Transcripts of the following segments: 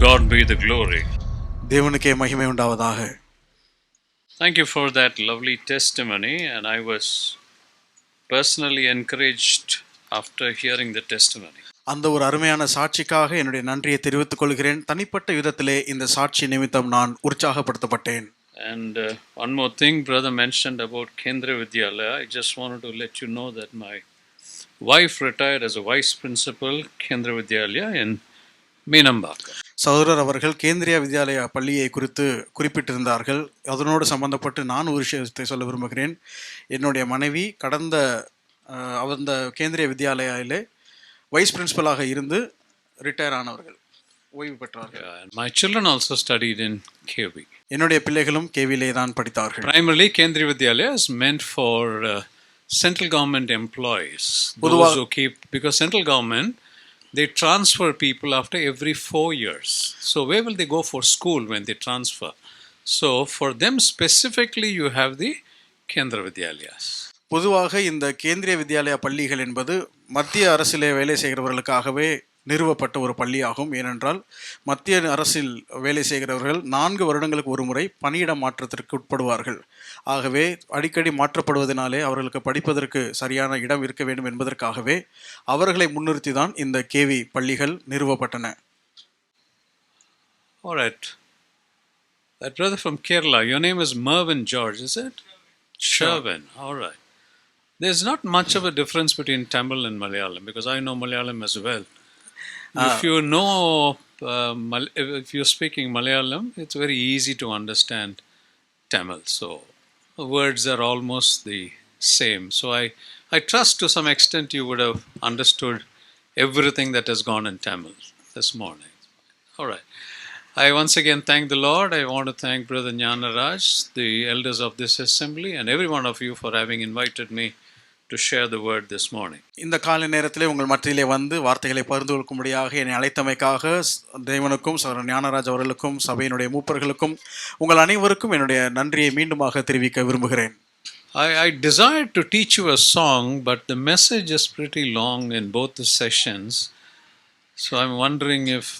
God be the glory. தேவனுக்கே மகிமை உண்டாவதாக. Thank you for that lovely testimony, and I was personally encouraged after hearing the testimony. அந்த ஒரு அருமையான சாட்சிக்காக என்னுடைய நன்றியை தெரிவித்துக் கொள்கிறேன். தனிப்பட்ட விதத்திலே இந்த சாட்சி நிமித்தம் நான் உற்சாகப்படுத்தப்பட்டேன். And one more thing brother mentioned about Kendriya Vidyalaya. I just wanted to let you know that my wife retired as a vice principal Kendriya Vidyalaya in Meenambaka. சகோதரர் அவர்கள் கேந்திரிய வித்யாலயா பள்ளியை குறித்து குறிப்பிட்டிருந்தார்கள். அதனோடு சம்பந்தப்பட்டு நான் ஒரு விஷயத்தை சொல்ல விரும்புகிறேன். என்னுடைய மனைவி கடந்த அந்த கேந்திரிய வித்யாலயாவிலே வைஸ் பிரின்சிபலாக இருந்து ரிட்டையர் ஆனவர்கள், ஓய்வு பெற்றார்கள். My children also studied in KV. என்னுடைய பிள்ளைகளும் கேவிலே தான் படித்தார்கள். Primarily Kendriya Vidyalaya is meant for central government employees. Those who keep, because central government, they transfer people after every 4 years. So where will they go for school when they transfer? So for them specifically you have the Kendriya Vidyalayas. பொதுவாக இந்த கேந்திரிய வித்யாலயா பள்ளிகள் என்பது மத்திய அரசிலே வேலை செய்கிறவர்களுக்காகவே நிறுவப்பட்ட ஒரு பள்ளியாகும். ஏனென்றால் மத்திய அரசில் வேலை செய்கிறவர்கள் 4 வருடங்களுக்கு ஒரு முறை பணியிட மாற்றத்திற்கு உட்படுவார்கள். ஆகவே அடிக்கடி மாற்றப்படுவதனாலே அவர்களுக்கு படிப்பதற்கு சரியான இடம் இருக்க வேண்டும் என்பதற்காகவே அவர்களை முன்னிறுத்தி தான் இந்த கேவி பள்ளிகள் நிறுவப்பட்டன. All right. That brother from Kerala, your name is Mervyn George, is it? Sherwin. All right. There's not much of a difference between Tamil and Malayalam, because I know Malayalam as well. If you know, if you're speaking Malayalam, it's very easy to understand Tamil. So words are almost the same. So I trust to some extent you would have understood everything that has gone in Tamil this morning. All right. I once again thank the Lord. I want to thank Brother Jnanaraj, the elders of this assembly, and every one of you for having invited me to share the word this morning. இந்த காலை நேரத்திலே உங்கள் மத்தியிலே வந்து வார்த்தைகளை பகிர்ந்து கொள்ளும்படியாக என்னை அழைத்தமைக்காக தேவனுக்கும் சகோதரர் ஞானராஜ் அவர்களுக்கும் சபையினுடைய மூப்பர்களுக்கும் உங்கள் அனைவருக்கும் என்னுடைய நன்றியை மீண்டுமாக தெரிவிக்க விரும்புகிறேன். I desired to teach you a song, but the message is pretty long in both the sessions. So I'm wondering if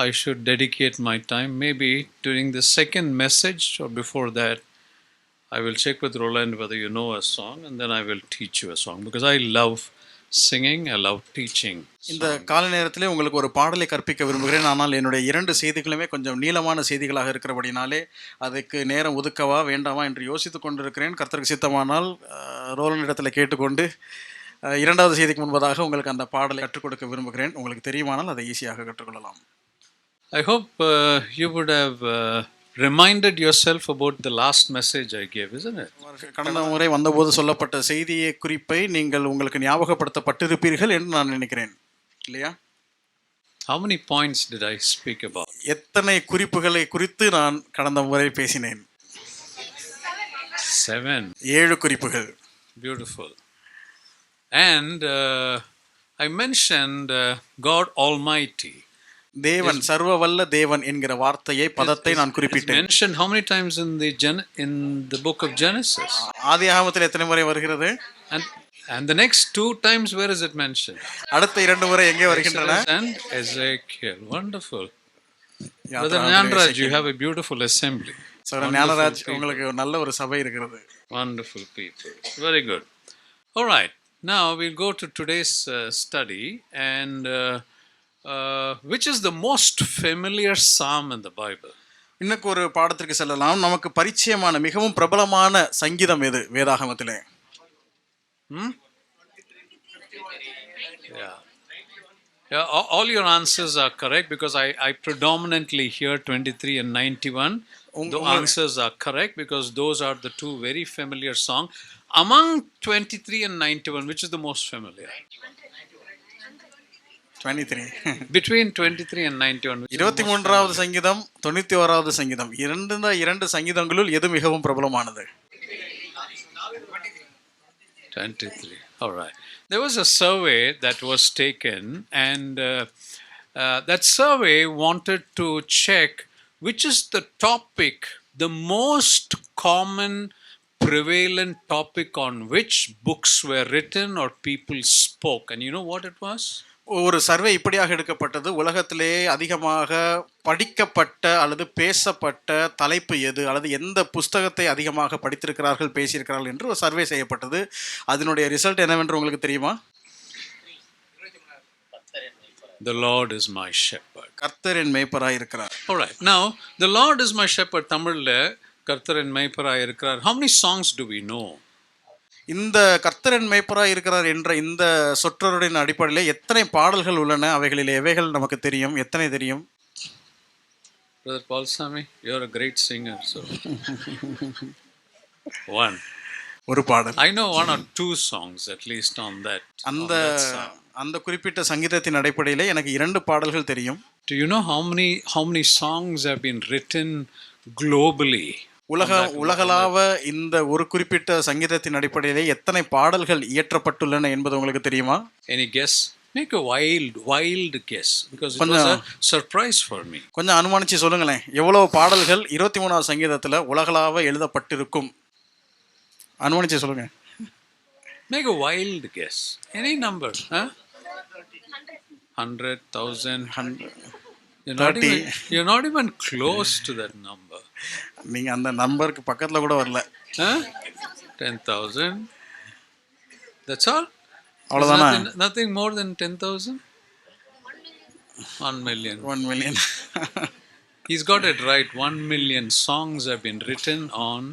I should dedicate my time, maybe during the second message or before that. I will check with Roland whether you know a song, and then I will teach you a song, because I love singing, I love teaching. இந்த கால நேரத்திலே உங்களுக்கு ஒரு பாடலை கற்பிக்க விரும்புகிறேன். ஆனால் என்னுடைய 2 செய்திகளுமே கொஞ்சம் நீளமான செய்திகளாக இருக்கிறபடினாலே அதுக்கு நேரம் ஒதுக்கவா வேண்டாமா என்று யோசித்து கொண்டிருக்கிறேன். கர்த்தருக்கு சித்தமானால் ரோலன் இடத்துல கேட்டுக்கொண்டு 2வது செய்திக்கு முன்பதாக உங்களுக்கு அந்த பாடலை கற்றுக் கொடுக்க விரும்புகிறேன். உங்களுக்கு தெரியுமானால் அதை ஈஸியாக கற்றுக்கொள்ளலாம். I hope you would have reminded yourself about the last message I gave, isn't it? கடந்த முறை வந்தபோது சொல்லப்பட்ட செய்தியை குறிப்பை நீங்கள் உங்களுக்கு ஞாபகப்படுத்தப்பட்டிருப்பீர்கள் என்று நான் நினைக்கிறேன், இல்லையா? How many points did I speak about? எத்தனை குறிப்புகளை குறித்து நான் கடந்த முறை பேசினேன்? 7 குறிப்புகள். Beautiful. And I mentioned God Almighty. தேவன் சர்வவல்ல தேவன் என்கிற வார்த்தையை பதத்தை நான் குறிப்பிட்டேன். Mentioned how many times in the book of Genesis? ஆதியாகமத்தில் எத்தனை முறை வருகிறது? And the next 2 times where is it mentioned? அடுத்த 2 முறை எங்கே வருகின்றன? And Ezekiel. Wonderful. Brother Jnanaraj, you have a beautiful assembly. சகோதரர் ஞானராஜ், உங்களுக்கு நல்ல ஒரு சபை இருக்கிறது. Wonderful people. Very good. All right. Now we'll go to today's study, and which is the most familiar psalm in the Bible? இன்னைக்கு ஒரு பாடத்திற்கு செல்லலாம். நமக்கு பரிச்சயமான மிகவும் பிரபலமான சங்கீதம் எது வேதாகமத்திலே? Yeah, all your answers are correct, because I predominantly hear 23 and 91. The answers are correct because those are the 2 very familiar songs. Among 23 and 91, which is the most familiar? 23. Between 23 and 91. 23வது சங்கீதம் 91வது சங்கீதம். 2 சங்கீதங்களுள் எது மிகவும் பிரபலமானது? 23. All right. There was a survey that was taken, and that survey wanted to check which is the topic, the most common prevalent topic on which books were written or people spoke. And you know what it was? ஒரு survey இப்படியாக எடுக்கப்பட்டது. உலகத்திலேயே அதிகமாக படிக்கப்பட்ட அல்லது பேசப்பட்ட தலைப்பு எது? அல்லது எந்த புஸ்தகத்தை அதிகமாக படித்திருக்கிறார்கள், பேசியிருக்கிறார்கள் என்று ஒரு சர்வே செய்யப்பட்டது. அதனுடைய ரிசல்ட் என்னவென்று உங்களுக்கு தெரியுமா? The Lord is my shepherd. கர்த்தர் என் மேய்ப்பராய் இருக்கிறார். All right. Now, the Lord is my shepherd. தமிழ்ல கர்த்தர் என் மேய்ப்பராய் இருக்கிறார். How many songs do we know? இந்த கர்த்தர் என் மேய்ப்பராய் இருக்கிறார் என்ற இந்த சொற்றொடரின் அடிப்படையில் எத்தனை பாடல்கள் உள்ளன? அவைகளில் எவைகள் நமக்கு தெரியும்? எத்தனை தெரியும்? Brother Paul Sami, you are a great singer. So, one. ஒரு பாடல். I know one or two songs at least on that. அந்த குறிப்பிட்ட சங்கீதத்தின் அடிப்படையிலே எனக்கு 2 பாடல்கள் தெரியும். Do you know how many songs have been written globally? உலகளாவ இந்த ஒரு குறிப்பிட்ட சங்கீதத்தின் அடிப்படையிலே எத்தனை பாடல்கள் இயற்றப்பட்டுள்ளன என்பது உங்களுக்கு தெரியுமா? Any guess? Make a wild guess because it was a surprise for me. கொஞ்சம் அனுமானிச்சு சொல்லுங்களேன். எவ்வளவு பாடல்கள் 23வது சங்கீதத்துல உலகளாவ எழுதப்பட்டிருக்கும்? அனுமானிச்சு சொல்லுங்க. Make a wild guess. Any number, huh? 100, 1000, 100. You're not even close to that number. நீங்க அந்த நம்பருக்கு பக்கத்துல கூட வரல. 10,000. That's all? அவ்வளவுதானா? Nothing more than 10,000? 1 million. 1 million. He's got it right. 1 million songs have been written on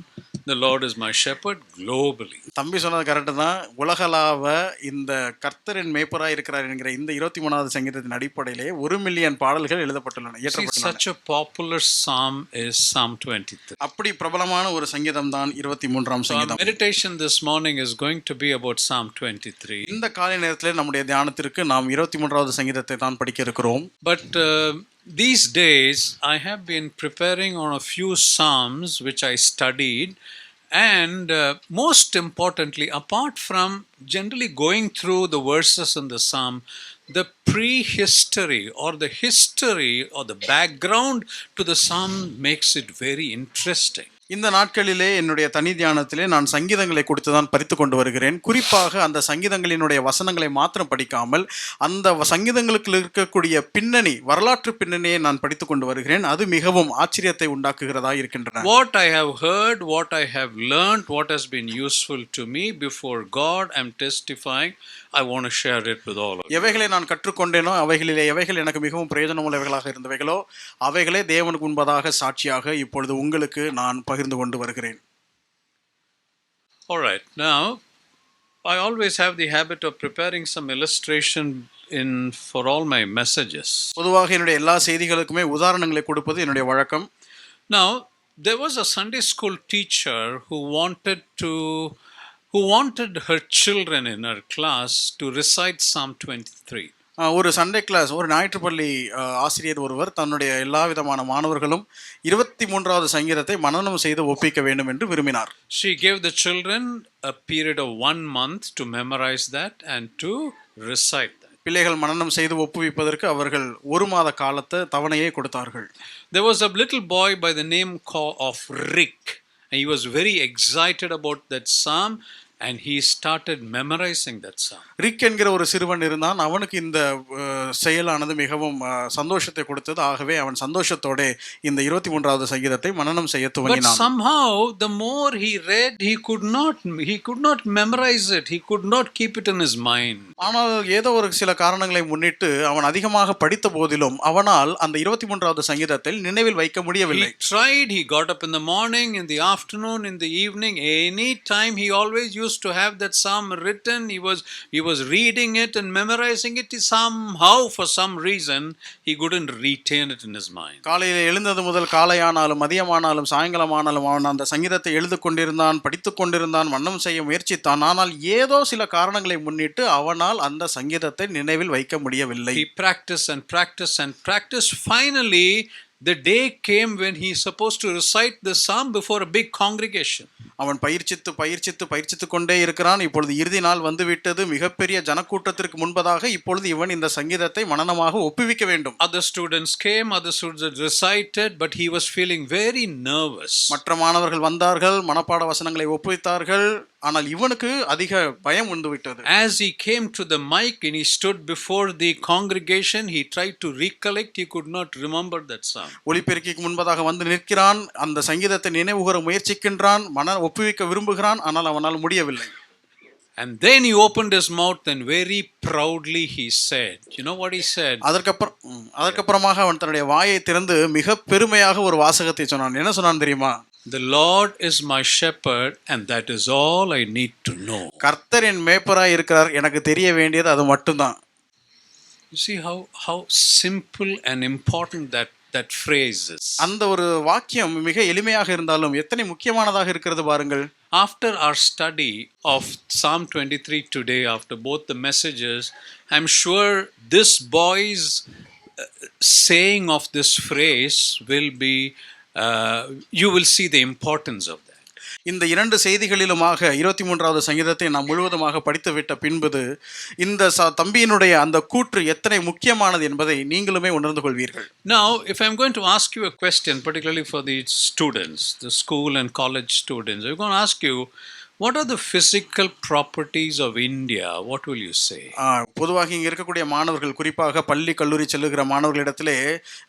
The Lord is my shepherd globally. தம்பி சொன்னது correct தான். உலகளாவ இந்த கர்த்தரின் மேய்ப்பராய் இருக்கிறார் என்கிற இந்த 23வது சங்கீதத்தின் அடிப்படையிலே 1 மில்லியன் பாடல்கள் எழுதப்பட்டுள்ளன, இயற்றப்பட்டுள்ளன. Such a popular psalm is Psalm 23. அப்படி பிரபலமான ஒரு சங்கீதம் தான் 23ஆம் சங்கீதம். Meditation this morning is going to be about Psalm 23. இந்த காலை நேரத்திலே நம்முடைய தியானத்திற்கு நாம் 23வது சங்கீதத்தை தான் படிக்க இருக்கிறோம். But these days I have been preparing on a few psalms which I studied, and most importantly, apart from generally going through the verses in the psalm, the prehistory or the history or the background to the psalm makes it very interesting. இந்த நாட்களிலே என்னுடைய தனி தியானத்திலே நான் சங்கீதங்களை கொடுத்து தான் படித்து கொண்டு வருகிறேன். குறிப்பாக அந்த சங்கீதங்களினுடைய வசனங்களை மாத்திரம் படிக்காமல் அந்த சங்கீதங்களுக்கு இருக்கக்கூடிய பின்னணி, வரலாற்று பின்னணியை நான் படித்து கொண்டு வருகிறேன். அது மிகவும் ஆச்சரியத்தை உண்டாக்குகிறதா இருக்கின்றன. What I have heard, what I have learned, what has been useful to me before God, I'm testifying. I want to share it with all of you. எவைகளை நான் கற்றுக்கொண்டேனோ அவைகளிலே எவைகள் எனக்கு மிகவும் பிரயோஜனமுள்ளவைகளாக இருந்தவைகளோ அவைகளே தேவனுக்கு முன்பதாக சாட்சியாக இப்பொழுது உங்களுக்கு நான் பகிர்ந்து கொண்டு வருகிறேன். All right. Now, I always have the habit of preparing some illustration for all my messages. பொதுவாக என்னுடைய எல்லா செய்திகளுக்குமே உதாரணங்களை கொடுப்பது என்னுடைய வழக்கம். Now, there was a Sunday school teacher who wanted her children in her class to recite Psalm 23. ஒரு Sunday class, ஒரு ஞாயிற்றுப்பள்ளி ஆசிரியர் ஒருவர் தன்னுடைய எல்லா விதமான மாணவர்களும் 23வது சங்கீதத்தை மனனம் செய்து ஒப்பிக்க வேண்டும் என்று விரும்பினார். She gave the children a period of 1 month to memorize that and to recite that. பிள்ளைகள் மனனம் செய்து ஒப்புவிப்பதற்கு அவர்கள் 1 மாத காலத்தை தவணையை கொடுத்தார்கள். There was a little boy by the name of Rick, and he was very excited about that psalm, and he started memorizing that psalm. Rick என்கிற ஒரு சிறுவன் இருந்தான். அவனுக்கு இந்த செயலானது மிகவும் சந்தோஷத்தை கொடுத்தது. ஆகவே அவன் சந்தோஷத்தோட இந்த 23வது சங்கீதத்தை மனனம் செய்ய துவங்கினான். But somehow the more he read, he could not memorize it. He could not keep it in his mind. ஆனால் ஏதோ ஒரு சில காரணங்களை முன்னிட்டு அவன் அதிகமாக படித்த போதிலும் அவனால் அந்த 23வது சங்கீதத்தை நினைவில் வைக்க முடியவில்லை. He tried. He got up in the morning, in the afternoon, in the evening, any time. He always used to have that psalm written. He was reading it and memorizing it. Somehow, for some reason, he couldn't retain it in his mind. காலையில் எழுந்தது முதல் காலையானாலும் மதியமானாலும் சாயங்காலமானாலும் அவன் அந்த சங்கீதத்தை எழுது கொண்டிருந்தான், படித்து கொண்டிருந்தான், மன்னம் செய்ய முயற்சித்தான். ஆனால் ஏதோ சில காரணங்களை முன்னிட்டு அவனால் அந்த சங்கீதத்தை நினைவில் வைக்க முடியவில்லை. He practiced and practiced and practiced. Finally, the day came when he is supposed to recite the psalm before a big congregation. அவன் பயிற்சித்து கொண்டே இருக்கிறான். இப்பொழுது இறுதி நாள் வந்துவிட்டது. மிகப்பெரிய ஜனக்கூட்டத்திற்கு முன்பதாக இப்பொழுது இவன் இந்த சங்கீதத்தை மனனமாக ஒப்புவிக்க வேண்டும். Other students came, other students recited, but he was feeling very nervous. மற்ற மாணவர்கள் வந்தார்கள், மனப்பாட வசனங்களை ஒப்புவித்தார்கள். ஆனால் இவனுக்கு அதிக பயம் வந்து விட்டது. As he came to the mic and he stood before the congregation, he tried to recollect. He could not remember that song. ஒலிபெருக்கிக்கு முன்பதாக வந்து நிற்கிறான், அந்த சங்கீதத்தை நினைவுகூர முயற்சிக்கின்றான், மன ஒப்புவிக்க விரும்புகிறான், ஆனால் அவனால் முடியவில்லை. And then he opened his mouth and very proudly he said, you know what he said? அதற்கப்புறமாக அவன் தன்னுடைய வாயை திறந்து மிக பெருமையாக ஒரு வாசகத்தை சொன்னான். என்ன சொன்னான் தெரியுமா? The Lord is my shepherd and that is all I need to know. கர்த்தர் என் மேய்ப்பராய் இருக்கிறார், எனக்கு தெரிய வேண்டியது அது மட்டும்தான். You see how simple and important that phrase is. அந்த ஒரு வாக்கியம் மிக எளிமையாக இருந்தாலும் எத்தனை முக்கியமானதாக இருக்கிறது பாருங்கள். After our study of Psalm 23 today, after both the messages, I'm sure this boy's saying of this phrase will be, you will see the importance of that. இந்த இரண்டு செய்திகளிலுமாக 23வது சங்கீதத்தை நாம் முழுவதுமாக படித்துவிட்ட பின்பு இந்த தம்பியினுடைய அந்த கூற்று எத்தனை முக்கியமானது என்பதை நீங்களுமே உணர்ந்து கொள்வீர்கள். Now, if I'm going to ask you a question, particularly for the students, the school and college students, I'm going to ask you, what are the physical properties of India? What will you say? பொதுவாக இங்கே இருக்கக்கூடிய மாணவர்கள், குறிப்பாக பள்ளி கல்லூரி செல்லுகிற மாணவர்களிடத்திலே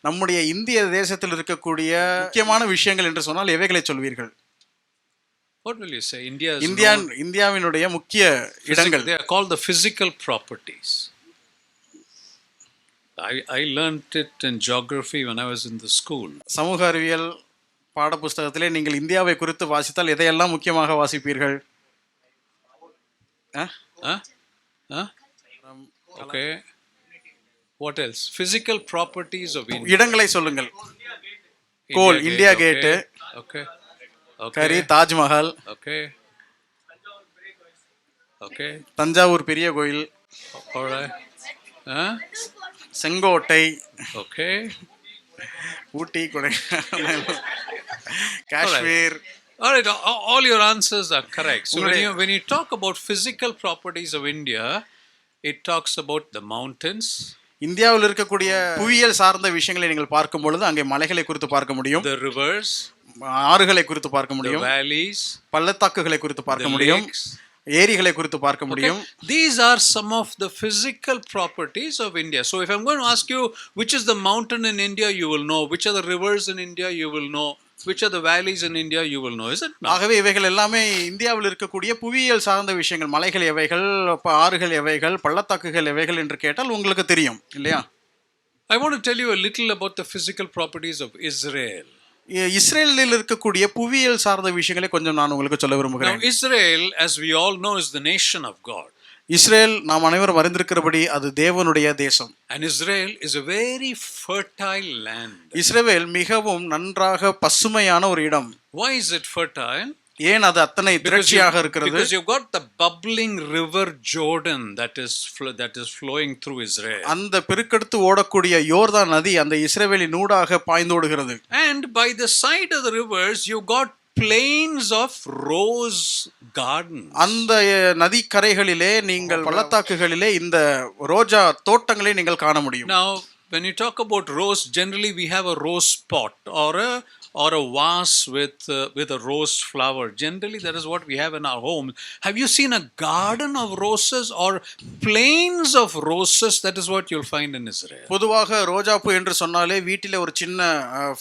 நம்முடைய இந்திய தேசத்தில் இருக்கக்கூடிய முக்கியமான விஷயங்கள் என்று சொன்னால் எவைகளை சொல்வீர்கள்? What will you say? இந்தியாவினுடைய முக்கிய இடங்கள். They are called the physical properties. I learned it in geography when I was in the school. சமூக அறிவியல் பாட புஸ்தகத்திலே நீங்கள் இந்தியாவை குறித்து வாசித்தால் எதையெல்லாம் முக்கியமாக வாசிப்பீர்கள்? Okay. What else? Physical properties of India. இடங்களை சொல்லுங்கள். கோல், இந்தியா கேட். Okay. கரி, தாஜ்மஹால். Okay. Okay. தஞ்சாவூர் பெரிய கோயில். Alright. Sengottai. Okay. Ooty, Kodaikanal, Kashmir. All right, all your answers are correct. So when you talk about physical properties of India, it talks about the mountains. இந்தியாவில் இருக்கக்கூடிய புவியியல் சார்ந்த விஷயங்களை நீங்கள் பார்க்கும் பொழுது அங்கே மலைகளை குறித்து பார்க்க முடியும். The rivers, ஆறுகளை குறித்து பார்க்க முடியும். the valleys, பள்ளத்தாக்குகளை குறித்து பார்க்க முடியும். ஏரிகளை குறித்து பார்க்க முடியும். These are some of the physical properties of India. So if I'm going to ask you which is the mountain in India, you will know. Which are the rivers in India, you will know. Which are the valleys in India, you will know, is it not? ஆகவே இவைகள் எல்லாமே இந்தியாவில் இருக்கக்கூடிய புவியியல் சார்ந்த விஷயங்கள். மலைகள் எவைகள், ஆறுகள் எவைகள், பள்ளத்தாக்குகள் எவைகள் என்று கேட்டால் உங்களுக்கு தெரியும் இல்லையா? I want to tell you a little about the physical properties of Israel. இஸ்ரேலில் இருக்கக்கூடிய புவியியல் சார்ந்த விஷயங்களை கொஞ்சம் நான் உங்களுக்கு சொல்ல விரும்புகிறேன். Now Israel, as we all know, is the nation of God. Israel நாம் அனைவரும் அறிந்திருக்கிறபடி அது தேவனுடைய தேசம். And Israel is a very fertile land. Israel மிகவும் நன்றாக பசுமையான ஒரு இடம். Why is it fertile? ஏன் அது அத்தனை திரட்சியாக இருக்கிறது? Because you've got the bubbling river Jordan that is flowing through Israel. அந்த பெருக்கெடுத்து ஓடக்கூடிய யோர்தான் நதி அந்த இஸ்ரவேலின் ஊடாக பாய்ந்தோடுகிறது. And by the side of the rivers you got plains of rose gardens. அந்த நதி கரைகளிலே நீங்கள் பள்ளத்தாக்குகளிலே இந்த ரோஜா தோட்டங்களை நீங்கள் காண முடியும். Now when you talk about rose, generally we have a rose pot or a vase with a rose flower. Generally that is what we have in our home. Have you seen a garden of roses or plains of roses? That is what you'll find in Israel. பொதுவாக ரோஜாப்பூ என்று சொன்னாலே வீட்டிலே ஒரு சின்ன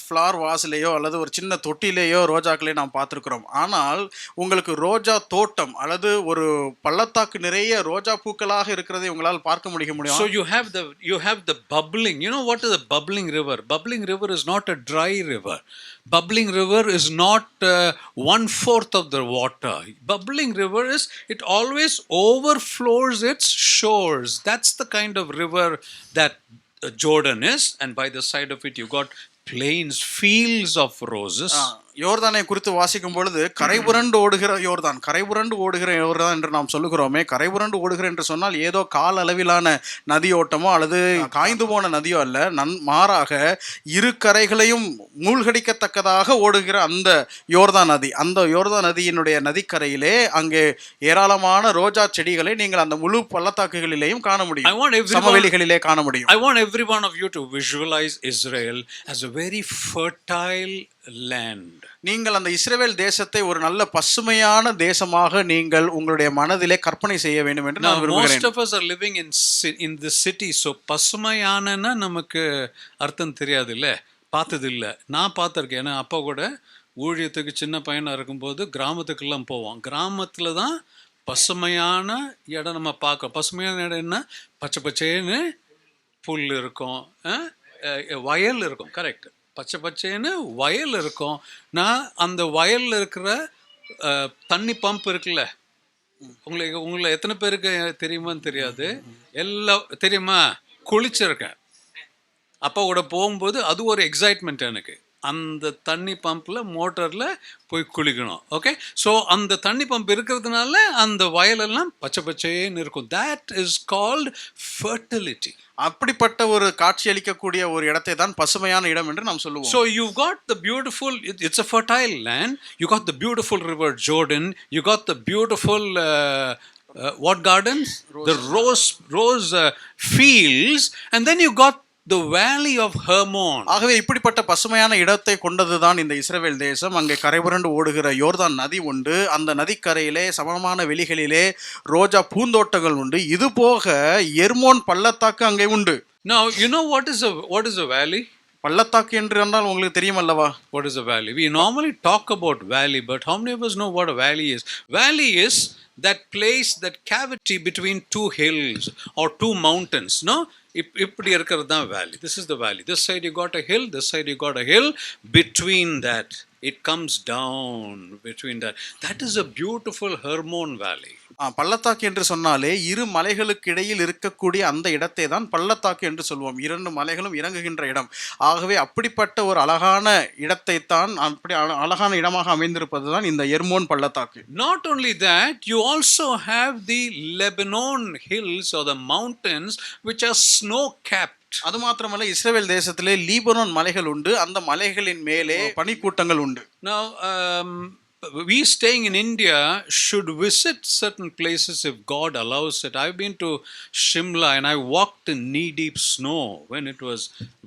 flower வாஸ்லயோ அல்லது ஒரு சின்ன தொட்டிலேயோ ரோஜாக்களை நாம் பார்த்திருக்கிறோம். ஆனால் உங்களுக்கு ரோஜா தோட்டம் அல்லது ஒரு பள்ளத்தாக்கு நிறைய ரோஜா பூக்களாக இருக்கிறதை உங்களால் பார்க்க முடியும். So you have the bubbling. You know what is a bubbling river? Bubbling river is not a dry river. Bubbling river is not 1/4 of the water. Bubbling river is, it always overflows its shores. That's the kind of river that Jordan is, and by the side of it you got plains, fields of roses. யோர்தானை குறித்து வாசிக்கும் பொழுது கரைபுரண்டு ஓடுகிற யோர்தான், கரைபுரண்டு ஓடுகிற யோர்தான் என்று நாம் சொல்லுகிறோமே. கரைபுரண்டு ஓடுகிற என்று சொன்னால் ஏதோ கால அளவிலான நதியோட்டமோ அல்லது காய்ந்து போன நதியோ அல்ல, மாறாக இரு கரைகளையும் மூழ்கடிக்கத்தக்கதாக ஓடுகிற அந்த யோர்தான் நதி. அந்த யோர்தான் நதியினுடைய நதிக்கரையிலே அங்கே ஏராளமான ரோஜா செடிகளை நீங்கள் அந்த முழு பள்ளத்தாக்குகளிலேயும் காண முடியும், சமவெளிகளிலே காண முடியும். I want every one of you to visualize Israel as a very fertile land. நீங்கள் அந்த இஸ்ரவேல் தேசத்தை ஒரு நல்ல பசுமையான தேசமாக நீங்கள் உங்களுடைய மனதிலே கற்பனை செய்ய வேண்டும் என்று Now, நான் most விரும்புகிறேன். of us are living in the city. So, பசுமையானன்னா நமக்கு அர்த்தம் தெரியாது இல்லை, பார்த்தது இல்லை. நான் பார்த்துருக்கேன். ஏன்னா அப்பா கூட ஊழியத்துக்கு சின்ன பையனாக இருக்கும்போது கிராமத்துக்கெல்லாம் போவோம். கிராமத்தில் தான் பசுமையான இடம் நம்ம பார்க்கோம். பசுமையான இடம் என்ன? பச்சை பச்சைன்னு புல் இருக்கும், வயல் இருக்கும். கரெக்ட், பச்சை பச்சைன்னு வயல் இருக்கும். நான் அந்த வயலில் இருக்கிற தண்ணி பம்ப் இருக்குல்ல, உங்களை எத்தனை பேருக்கு தெரியுமான்னு தெரியாது, எல்லாம் தெரியுமா, குளிச்சிருக்கேன். அப்பா கூட போகும்போது அது ஒரு எக்ஸைட்மெண்ட் எனக்கு. அந்த தண்ணி பம்பில் மோட்டரில் போய் குளிக்கணும். ஓகே, ஸோ அந்த தண்ணி பம்ப் இருக்கிறதுனால அந்த வயலெல்லாம் பச்சை பச்சைன்னு இருக்கும். That is called fertility. அப்படிப்பட்ட ஒரு காட்சி அளிக்கக்கூடிய ஒரு இடத்தை தான் பசுமையான இடம் என்று நாம் சொல்லுவோம். So you've got the beautiful, it's a fertile land. You got the beautiful river Jordan. You got the beautiful what gardens? The rose fields, and then you got the valley of Hermon. ஆகவே இப்படிப்பட்ட பசுமையான இடத்தை கொண்டதுதான் இந்த இஸ்ரவேல் தேசம். அங்கே கரைபுரண்டு ஓடுகிற யோர்தான் நதி உண்டு. அந்த நதிக்கரையிலே சமமான வெளிகளிலே ரோஜா பூந்தோட்டங்கள் உண்டு. இது போக எர்மோன் பள்ளத்தாக்கு அங்கே உண்டு. Now you know what is a valley? பள்ளத்தாக்கு என்று என்றால் உங்களுக்கு தெரியும் அல்லவா? What is a valley? We normally talk about valley, but how many of us know what a valley is? Valley is that place, that cavity between two hills or two mountains, no? இப்படி இருக்கிறது தான் valley. This is the valley. This side you got a hill, this side you got a hill. Between that, it comes down between that. That is a beautiful Hermon valley. பள்ளத்தாக்கு என்று சொன்னாலே இரு மலைகளுக்கு இடையில் இருக்கக்கூடிய அந்த இடத்தை தான் பள்ளத்தாக்கு என்று சொல்வோம். இரண்டு மலைகளும் இறங்குகின்ற இடம். ஆகவே அப்படிப்பட்ட ஒரு அழகான இடத்தை தான், அப்படி அழகான இடமாக அமைந்திருப்பது தான் இந்த எர்மோன் பள்ளத்தாக்கு. Not only that, you also have the Lebanon hills or the mountains which are snow-capped. அது மாத்திரமல்ல, இஸ்ரவேல் தேசத்திலே லீபனோன் மலைகள் உண்டு. அந்த மலைகளின் மேலே பனிக்கூட்டங்கள் உண்டு. Now we staying in India should visit certain places if God allows it. I've been to Shimla and I walked in knee-deep snow when it was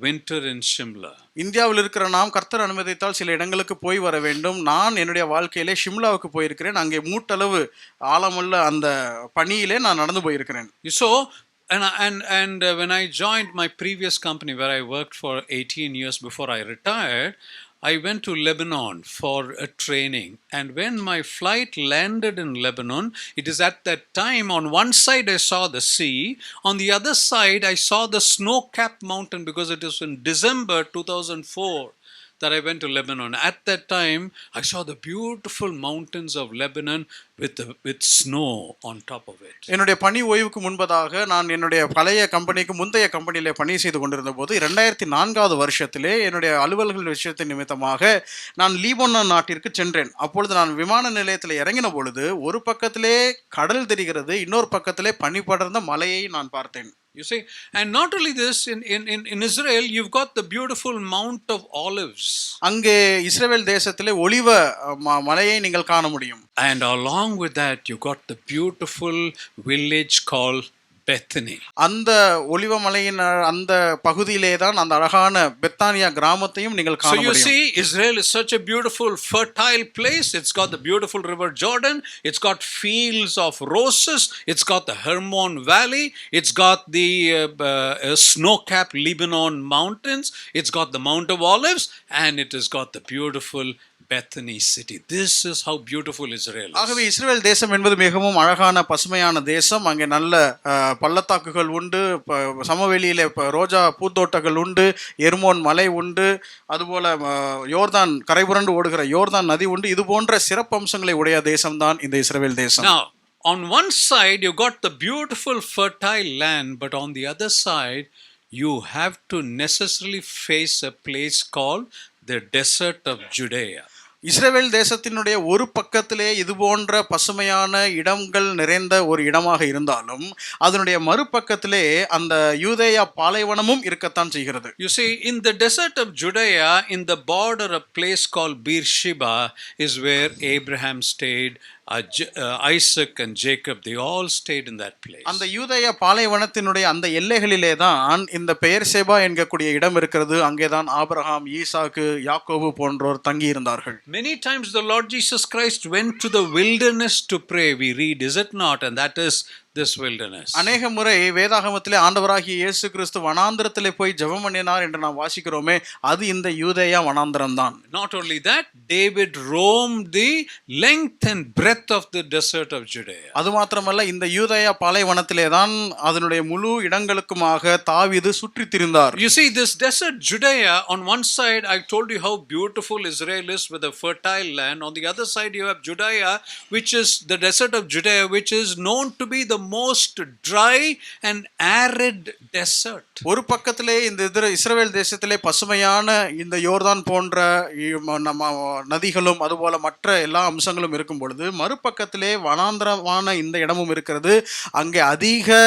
winter in Shimla. இந்தியாவில் இருக்கிற நாம் கர்த்தர் அனுமதித்தால் சில இடங்களுக்கு போய் வர வேண்டும். நான் என்னுடைய வாழ்க்கையிலே ஷிம்லாவுக்கு போயிருக்கிறேன். அங்கே மூட்டளவு ஆழமுள்ள அந்த பனியிலே நான் நடந்து போயிருக்கிறேன். So and when I joined my previous company where I worked for 18 years before I retired, I went to Lebanon for a training, and when my flight landed in Lebanon, it is at that time on one side I saw the sea, on the other side I saw the snow-capped mountain, because it was in December 2004 that I went to Lebanon. At that time I saw the beautiful mountains of Lebanon with snow on top of it. என்னுடைய பணி ஓய்வுக்கு முன்பதாக நான் என்னுடைய பழைய கம்பெனிக்கு முந்தைய கம்பெனியிலே பணி செய்து கொண்டிருந்த போது 2004வது வருஷத்திலே என்னுடைய அலுவல்கள் விஷயத்தின் நிமித்தமாக நான் லீபனான் நாட்டிற்கு சென்றேன். அப்பொழுது நான் விமான நிலையத்தில் இறங்கின பொழுது ஒரு பக்கத்திலே கடல் தெரிகிறது, இன்னொரு பக்கத்திலே பனி படர்ந்த மலையை நான் பார்த்தேன். You see, and not only this, in Israel you've got the beautiful Mount of Olives. அங்கே இஸ்ரவேல் தேசத்திலே ஒலிவ மலையை நீங்கள் காண முடியும். And along with that you got the beautiful village called Bethany. அந்த ஒலிவ மலையின் அந்த பகுதியிலே தான் அந்த அழகான பெத்தானியா கிராமத்தையும் நீங்கள் காண முடியும். So you see, Israel is such a beautiful fertile place. It's got the beautiful river Jordan, it's got fields of roses, it's got the Hermon valley, it's got the snow-capped Lebanon mountains, it's got the Mount of Olives, and it has got the beautiful Bethany city. This is how beautiful Israel is. ஆகவே இஸ்ரவேல் தேசம் என்பது மிகவும் அழகான பசுமையான தேசம். அங்கே நல்ல பள்ளத்தாக்குகள் உண்டு, சமவெளியிலே ரோஜா பூத்தோட்டங்கள் உண்டு, எர்மோன் மலை உண்டு, அதுபோல யோர்தான் கரைபுரண்டு ஓடுகிற யோர்தான் நதி உண்டு. இது போன்ற சிறப்பம்சங்களை உடைய தேசம்தான் இந்த இஸ்ரவேல் தேசம். Now, on one side you got the beautiful fertile land, but on the other side you have to necessarily face a place called the desert of Judea. இஸ்ரவேல் தேசத்தினுடைய ஒரு பக்கத்திலே இது போன்ற பசுமையான இடங்கள் நிறைந்த ஒரு இடமாக இருந்தாலும் அதனுடைய மறுபக்கத்திலே அந்த யூதேயா பாலைவனமும் இருக்கத்தான் செய்கிறது. You see, in the desert of Judea, in the border, a place called Beersheba is where Abraham stayed, Isaac and Jacob, they all stayed in that place. அந்த யூதேய பாலைவனத்தினுடைய அந்த எல்லைகளிலே தான் இந்த பெயர்சேபா என்கக்கூடிய இடம் இருக்கிறது. அங்கேதான் ஆபிரகாம், ஈசாக்கு, யாக்கோபு போன்றோர் தங்கி இருந்தார்கள். Many times the Lord Jesus Christ went to the wilderness to pray, we read, is it not? And that is this wilderness. அநேக முறை வேதாகமத்திலே ஆண்டவராகிய இயேசு கிறிஸ்து வனாந்திரத்திலே போய் ஜெபம் பண்ணினார் என்று நாம் வாசிக்கிறோமே, அது இந்த யூதேயா வனாந்திரம் தான். Not only that, David roamed the length and breadth of the desert of Judea. அது மாத்திரமல்ல, இந்த யூதேயா பாலைவனத்திலே தான் அதனுடைய முழு இடங்களுக்குமாக தாவீது சுற்றித் திரிந்தார். You see, this desert Judea, on one side I told you how beautiful Israel is with a fertile land. On the other side you have Judea, which is the desert of Judea, which is known to be the most dry and arid desert. ஒரு பக்கத்திலே இந்த இஸ்ரவேல் தேசத்திலே பசுமையான இந்த யோர்தான் போன்ற நதிகளும் அதுபோல மற்ற எல்லா அம்சங்களும் இருக்கும் பொழுது, மறுபக்கத்திலே வனாந்திரமான இந்த இடமும் இருக்கிறது. அங்கே அதிக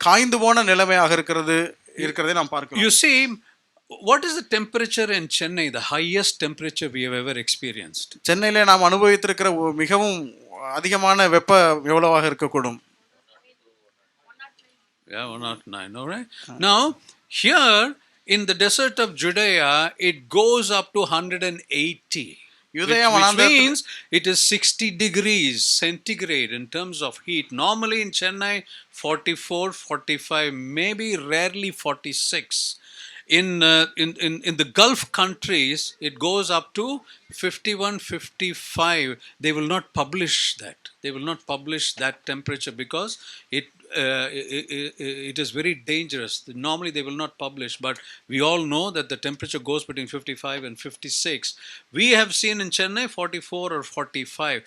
காய்ந்து போன நிலைமையாக இருக்கிறதை நாம் பார்க்கிறோம். You see, what is the temperature in Chennai, the highest temperature we have ever experienced? சென்னையிலே நாம் அனுபவித்திருக்கிற மிகவும் அதிகமான வெப்ப எவ்வளவாக இருக்கக்கூடும்? Yeah, 109, all right. Now, here in the desert of Judea, it goes up to 180. Which means it is 60 degrees centigrade in terms of heat. Normally in Chennai, 44, 45, maybe rarely 46. In the Gulf countries, it goes up to 51, 55. They will not publish that. They will not publish that temperature because it is very dangerous. Normally they will not publish, but we all know that the temperature goes between 55 and 56. We have seen in Chennai 44 or 45.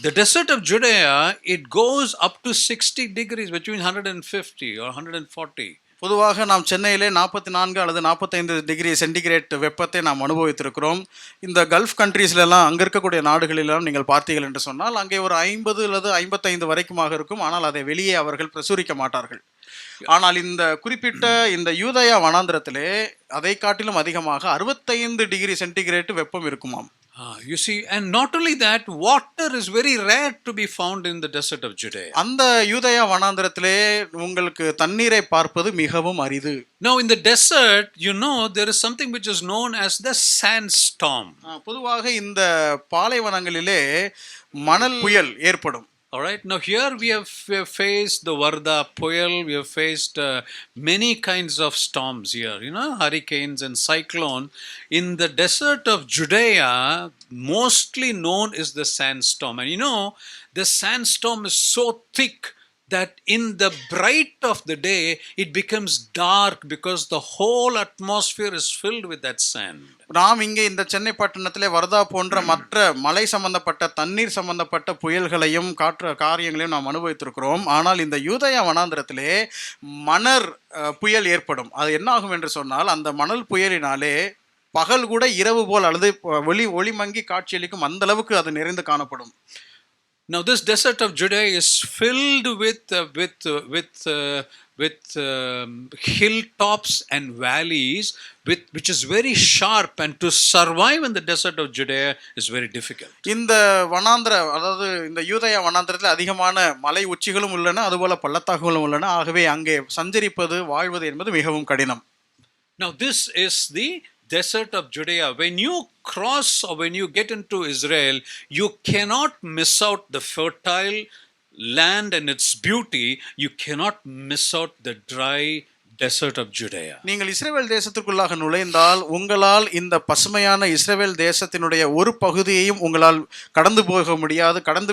The desert of Judea, it goes up to 60 degrees, between 150 or 140. பொதுவாக நாம் சென்னையிலே 44 அல்லது 45 degree centigrade வெப்பத்தை நாம் அனுபவித்திருக்கிறோம். இந்த gulf கண்ட்ரீஸ்லாம், அங்கே இருக்கக்கூடிய நாடுகளெல்லாம் நீங்கள் பார்த்தீர்கள் என்று சொன்னால் அங்கே ஒரு 50 அல்லது 55 வரைக்குமாக இருக்கும். ஆனால் அதை வெளியே அவர்கள் பிரசுரிக்க மாட்டார்கள். ஆனால் இந்த குறிப்பிட்ட இந்த யூதேயா வனாந்திரத்திலே அதை காட்டிலும் அதிகமாக 65 டிகிரி சென்டிகிரேட் வெப்பம் இருக்குமாம். You see, and not only that, water is very rare to be found in the desert of Judea. அந்த யூதேயா வனாந்திரத்திலே உங்களுக்கு தண்ணீரை பார்ப்பது மிகவும் அரிது. Now in the desert, there is something which is known as the sandstorm. பொதுவாக இந்த பாலைவனங்களிலே மணல் புயல் ஏற்படும். All right. Now here we have faced the Varda Puyal. We have faced many kinds of storms here. Hurricanes and cyclone. In the desert of Judea, mostly known is the sandstorm. And the sandstorm is so thick that in the bright of the day, it becomes dark because the whole atmosphere is filled with that sand. நாம் இங்கே இந்த சென்னை பட்டணத்திலே வர்தா போன்ற மற்ற மலை சம்பந்தப்பட்ட தண்ணீர் சம்பந்தப்பட்ட புயல்களையும் காரியங்களையும் நாம் அனுபவித்திருக்கிறோம். ஆனால் இந்த யூதேயா வனாந்திரத்திலே மணல் புயல் ஏற்படும். அது என்ன ஆகும் என்று சொன்னால், அந்த மணல் புயலினாலே பகல் கூட இரவு போல் அல்லது ஒளி மங்கி காட்சியளிக்கும், அந்த அளவுக்கு அது நிறைந்து காணப்படும். Now this desert of Judea is filled with hilltops and valleys, which is very sharp, and to survive in the desert of Judea is very difficult. இந்த அதாவது இந்த யூதேயா வனாந்திரத்தில் அதிகமான மலை உச்சிகளும் உள்ளன, அதுபோல பள்ளத்தாக்குகளும் உள்ளன. ஆகவே அங்கே சஞ்சரிப்பது, வாழ்வது என்பது மிகவும் கடினம். Now this is the desert of Judea. When you cross or when you get into Israel, you cannot miss out the fertile land and its beauty. You cannot miss out the dry desert of Judea. நீங்கள் இஸ்ரவேல் தேசத்திற்குள்ளாக நுழைந்தால் உங்களால் இந்த பசுமையான இஸ்ரவேல் தேசத்தினுடைய ஒரு பகுதியையும் உங்களால் கடந்து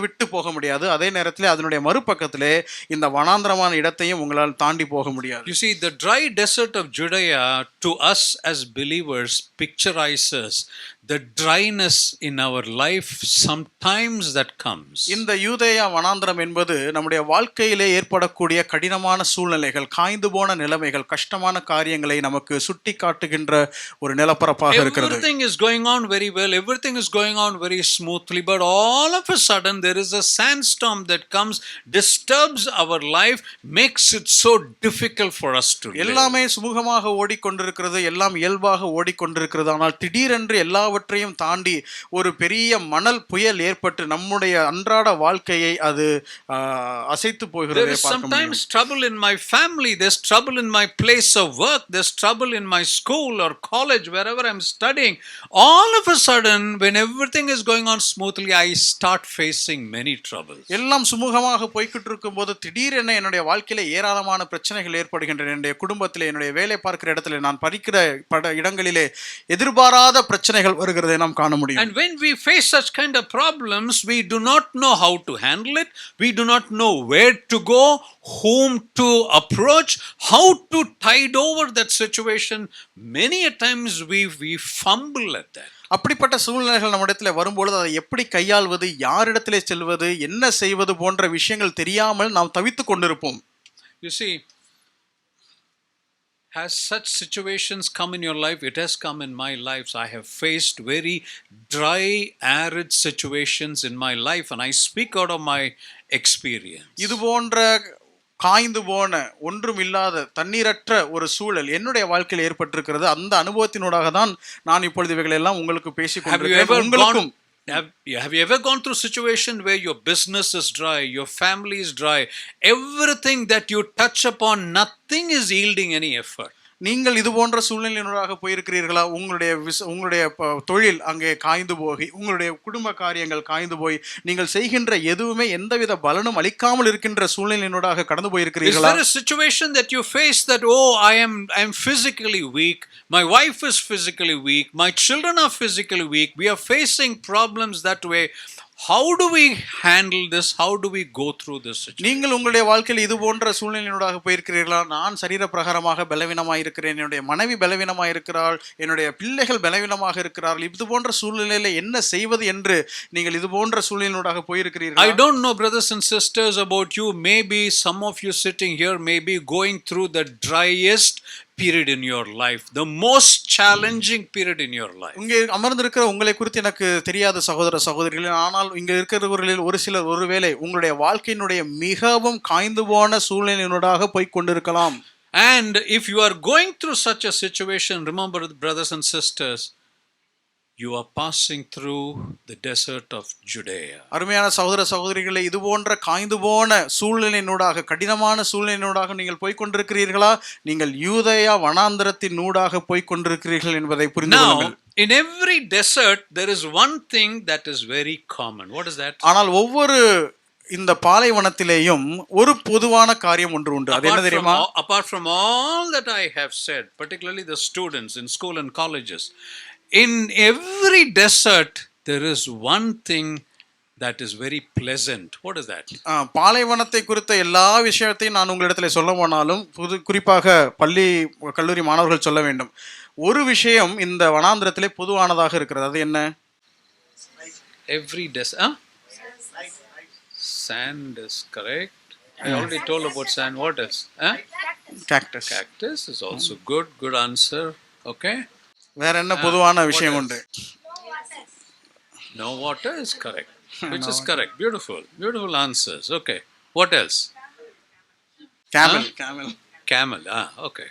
விட்டு போக முடியாது. அதே நேரத்தில் அதனுடைய மறுபக்கத்திலே இந்த வனாந்திரமான இடத்தையும் உங்களால் தாண்டி போக முடியாது. You see, the dry desert of Judea to us as believers picturizes the dryness in our life sometimes that comes. இந்த யூதேயா வனாந்திரம் என்பது நம்முடைய வாழ்க்கையிலே ஏற்படக்கூடிய கடினமான சூழ்நிலைகள், காய்ந்து போன நிலைமைகள், கஷ்டமான காரியங்களை நமக்கு சுட்டி காட்டுகின்ற ஒரு நிலப்பரப்பாக இருக்கிறது. Everything is going on very well, everything is going on very smoothly, but all of a sudden there is a sandstorm that comes, disturbs our life, makes it so difficult for us to live. எல்லாமே சுமூகமாக ஓடிக்கொண்டிருக்கிறது, எல்லாம் இயல்பாக ஓடிக்கொண்டிருக்கிறது. ஆனால் திடீரென்று எல்லாவற்றையும் எல்லாவற்றையும் தாண்டி ஒரு பெரிய மணல் புயல் ஏற்பட்டு நம்முடைய அன்றாட வாழ்க்கையை அது அசைத்து There போகிறதை is பார்க்க முடியும். sometimes trouble in my family, there's trouble in my place of work, there's trouble in my school or college, wherever I'm studying. All of a sudden, when everything is going on smoothly, I start facing many troubles. எல்லாம் சுமூகமாக போய்கிட்டு இருக்கும்போது திடீரென என்னுடைய வாழ்க்கையில ஏராளமான பிரச்சனைகள் ஏற்படுகின்றன. என்னுடைய குடும்பத்திலே, என்னுடைய வேலை பார்க்கிற இடத்துல, நான் படிக்கிற இடங்களிலே எதிர்பாராத பிரச்சனைகள் வருகிறதை நாம் காண முடியும். And when we face such kind of problems, we do not know how to handle it. We do not know where to go, whom to approach, how to tide over that situation. Many a times we fumble at that. அப்படிப்பட்ட சூழ்நிலைகள் நம்மிடத்தில் வரும்பொழுது அதை எப்படி கையாள்வது, யாரிடத்திலே செல்வது, என்ன செய்வது போன்ற விஷயங்கள் தெரியாமல் நாம் தவித்துக் கொண்டிருப்போம். You see, has such situations come in your life? It has come in my life. So I have faced very dry, arid situations in my life, and I speak out of my experience. இது போன்ற காய்ந்து போன ஒன்றும் இல்லாத தண்ணீரற்ற ஒரு சூழல் என்னுடைய வாழ்க்கையில் ஏற்பட்டிருக்கிறது. அந்த அனுபவத்தினூடாக தான் நான் இப்பொழுது இவைகள் எல்லாம் உங்களுக்கு பேசிக் கொண்டிருக்கிறேன். உங்களுக்கும் Have you ever gone through a situation where your business is dry, your family is dry, everything that you touch upon, nothing is yielding any effort? நீங்கள் இது போன்ற சூழ்நிலையினூடாக போயிருக்கிறீர்களா? உங்களுடைய தொழில் அங்கே காய்ந்து போய், உங்களுடைய குடும்ப காரியங்கள் காய்ந்து போய், நீங்கள் செய்கின்ற எதுவுமே எந்தவித பலனும் அளிக்காமல் இருக்கின்ற சூழ்நிலையினூடாக கடந்து போயிருக்கிறீர்களா? Is there a situation that you face that, oh, I am physically weak, my wife is physically weak, my children are physically weak, we are facing problems that way? How do we handle this? How do we go through this situation? நீங்கள் உங்களுடைய வாழ்க்கையில் இது போன்ற சூழ்நிலையினூடாக போயிருக்கிறீர்களா? நான் சரீர பிரகாரமாக பலவீனமாக இருக்கிறேன், என்னுடைய மனைவி பலவீனமாக இருக்கிறாள், என்னுடைய பிள்ளைகள் பலவீனமாக இருக்கிறார்கள். இது போன்ற சூழ்நிலையில என்ன செய்வது என்று நீங்கள் இது போன்ற சூழ்நிலையினூடாக போயிருக்கிறீர்களா? I don't know, brothers and sisters, about you. Maybe some of you sitting here may be going through the driest period in your life, the most challenging period in your life. இங்கே அமர்ந்திருக்கிற உங்களை குறித்து எனக்கு தெரியாத சகோதர சகோதரிகளே, ஆனால் இங்கே இருக்கிறவர்களில் ஒரு சிலர் ஒருவேளை உங்களுடைய வாழ்க்கையினுடைய மிகவும் காய்ந்து போன சூழ்நிலையினூடாக போய் கொண்டிருக்கலாம். And if you are going through such a situation, remember, brothers and sisters, you are passing through the desert of Judea. அருமையான சகோதர சகோதரிகளே, இது போன்ற காய்ந்து போன சூழ்நிலையினூடாக, கடினமான சூழ்நிலையினூடாக நீங்கள் போய் கொண்டிருக்கிறீர்களா? நீங்கள் யூதேயா வனாந்தரத்தின் ஊடாக போய் கொண்டிருக்கிறீர்கள் என்பதை புரிந்து கொள்ளுங்கள். Now, in every desert there is one thing that is very common. What is that? ஆனால் ஒவ்வொரு இந்த பாலைவனத்திலேயும் ஒரு பொதுவான காரியம் ஒன்று உண்டு. அது என்ன தெரியுமா? Apart from all that I have said, particularly the students in school and colleges, in every desert there is one thing that is very pleasant. What is that? பாலைவனத்தை குறித்த எல்லா விஷயத்தையும் நான் உங்களிடத்தில் சொல்ல போனாலும் குறிப்பாக பள்ளி கல்லூரி மாணவர்கள் சொல்ல வேண்டும். ஒரு விஷயம் இந்த வனாந்திரத்திலே பொதுவானதாக இருக்கிறது. அது என்ன? Every desert. Sand is correct. I already told about sand. What else? Cactus. Cactus is also good answer. Okay. வேற என்ன பொதுவான விஷயம் உண்டு? No water is correct. Which is correct. Beautiful answers. Okay. What else? Camel. Okay.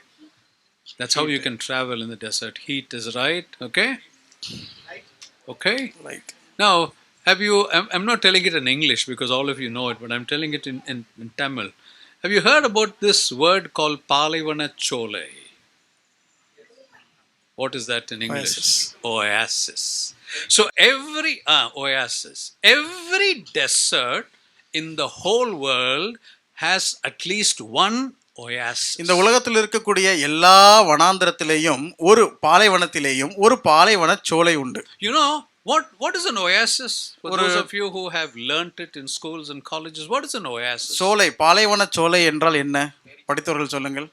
That's how you can travel in the desert. Heat is right. Okay. Right. Now, I'm not telling it in English because all of you know it, but I'm telling it in Tamil. Have you heard about this word called Palivana Cholai? What is that in English? Oasis. So every desert in the whole world has at least one oasis. இந்த உலகத்தில் இருக்கக்கூடிய எல்லா வனாந்திரத்திலேயும் ஒரு பாலைவனத்திலேயும் ஒரு பாலைவன சோலை உண்டு. You know what is an oasis? For those of you who have learnt it in schools and colleges, what is an oasis? சோலை, பாலைவன சோலை என்றால் என்ன? படித்தவர்கள் சொல்லுங்கள்.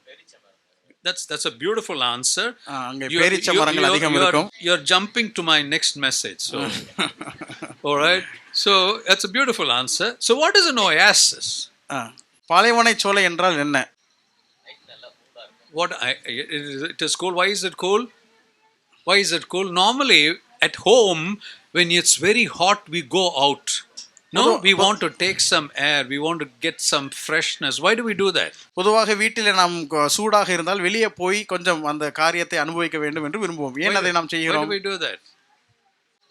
That's a beautiful answer. அங்கே பேரீச்ச மரங்கள் அதிகம் இருக்கும். You're jumping to my next message. So all right. So that's a beautiful answer. So what is an oasis? பாலைவன சோலை என்றால் என்ன? It is cool. Why is it cool? Normally at home when it's very hot we go out. No, we want to take some air, we want to get some freshness. Why do we do that? பொதுவாக வீட்டிலே நாம் சூடாக இருந்தால் வெளியே போய் கொஞ்சம் அந்த காரியத்தை அனுபவிக்க வேண்டும் என்று விரும்புவோம். ஏன் அதை நாம் செய்கிறோம்? Why do we do that?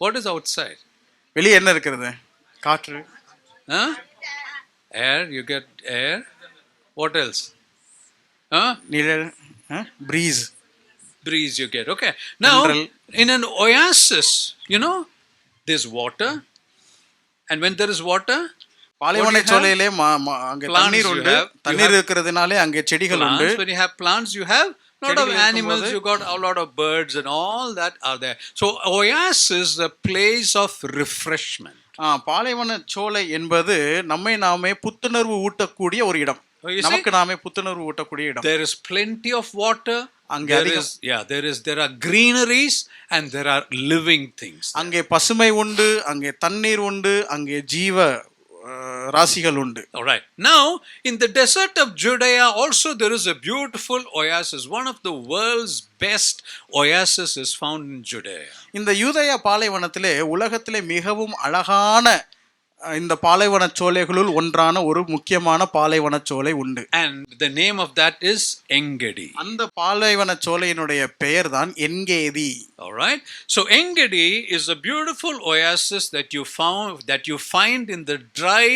What is outside? வெளியே என்ன இருக்கிறது? காற்று. Huh? Air, you get air. What else? Huh? நிழல். breeze. Breeze you get. Okay. Now, in an oasis, there's water. And when there is water, பாலைவன சோலையிலே அங்கே தண்ணீர் உண்டு. தண்ணீர் இருக்கிறதுனாலே அங்கே செடிகள் உண்டு. When you have plants, you have lot of animals, you got a lot of birds and all that are there. So oasis is the place of refreshment. பாலைவன சோலை என்பது நம்மை நாமே புத்துணர்வு ஊட்டக்கூடிய ஒரு இடம். நமக்கு நாமே புத்துணர்வு ஊட்டக்கூடிய இடம். There is plenty of water. There are greeneries and there are living things. அங்கே பசுமை உண்டு, அங்கே தண்ணீர் உண்டு, அங்கே ஜீவ ராசிகள் உண்டு. All right. Now, in the desert of Judea also there is a beautiful oasis. One of the world's best oasis is found in Judea. இந்த யூதேயா பாலைவனத்திலே உலகத்திலே மிகவும் அழகான இந்த பாலைவன சோலைகளுள் ஒன்றான ஒரு முக்கியமான பாலைவன சோலை உண்டு. And the name of that is Engedi. அந்த பாலைவன சோலையினுடைய பெயர் தான் என்கேதி. All right. So Engedi is a beautiful oasis that you find in the dry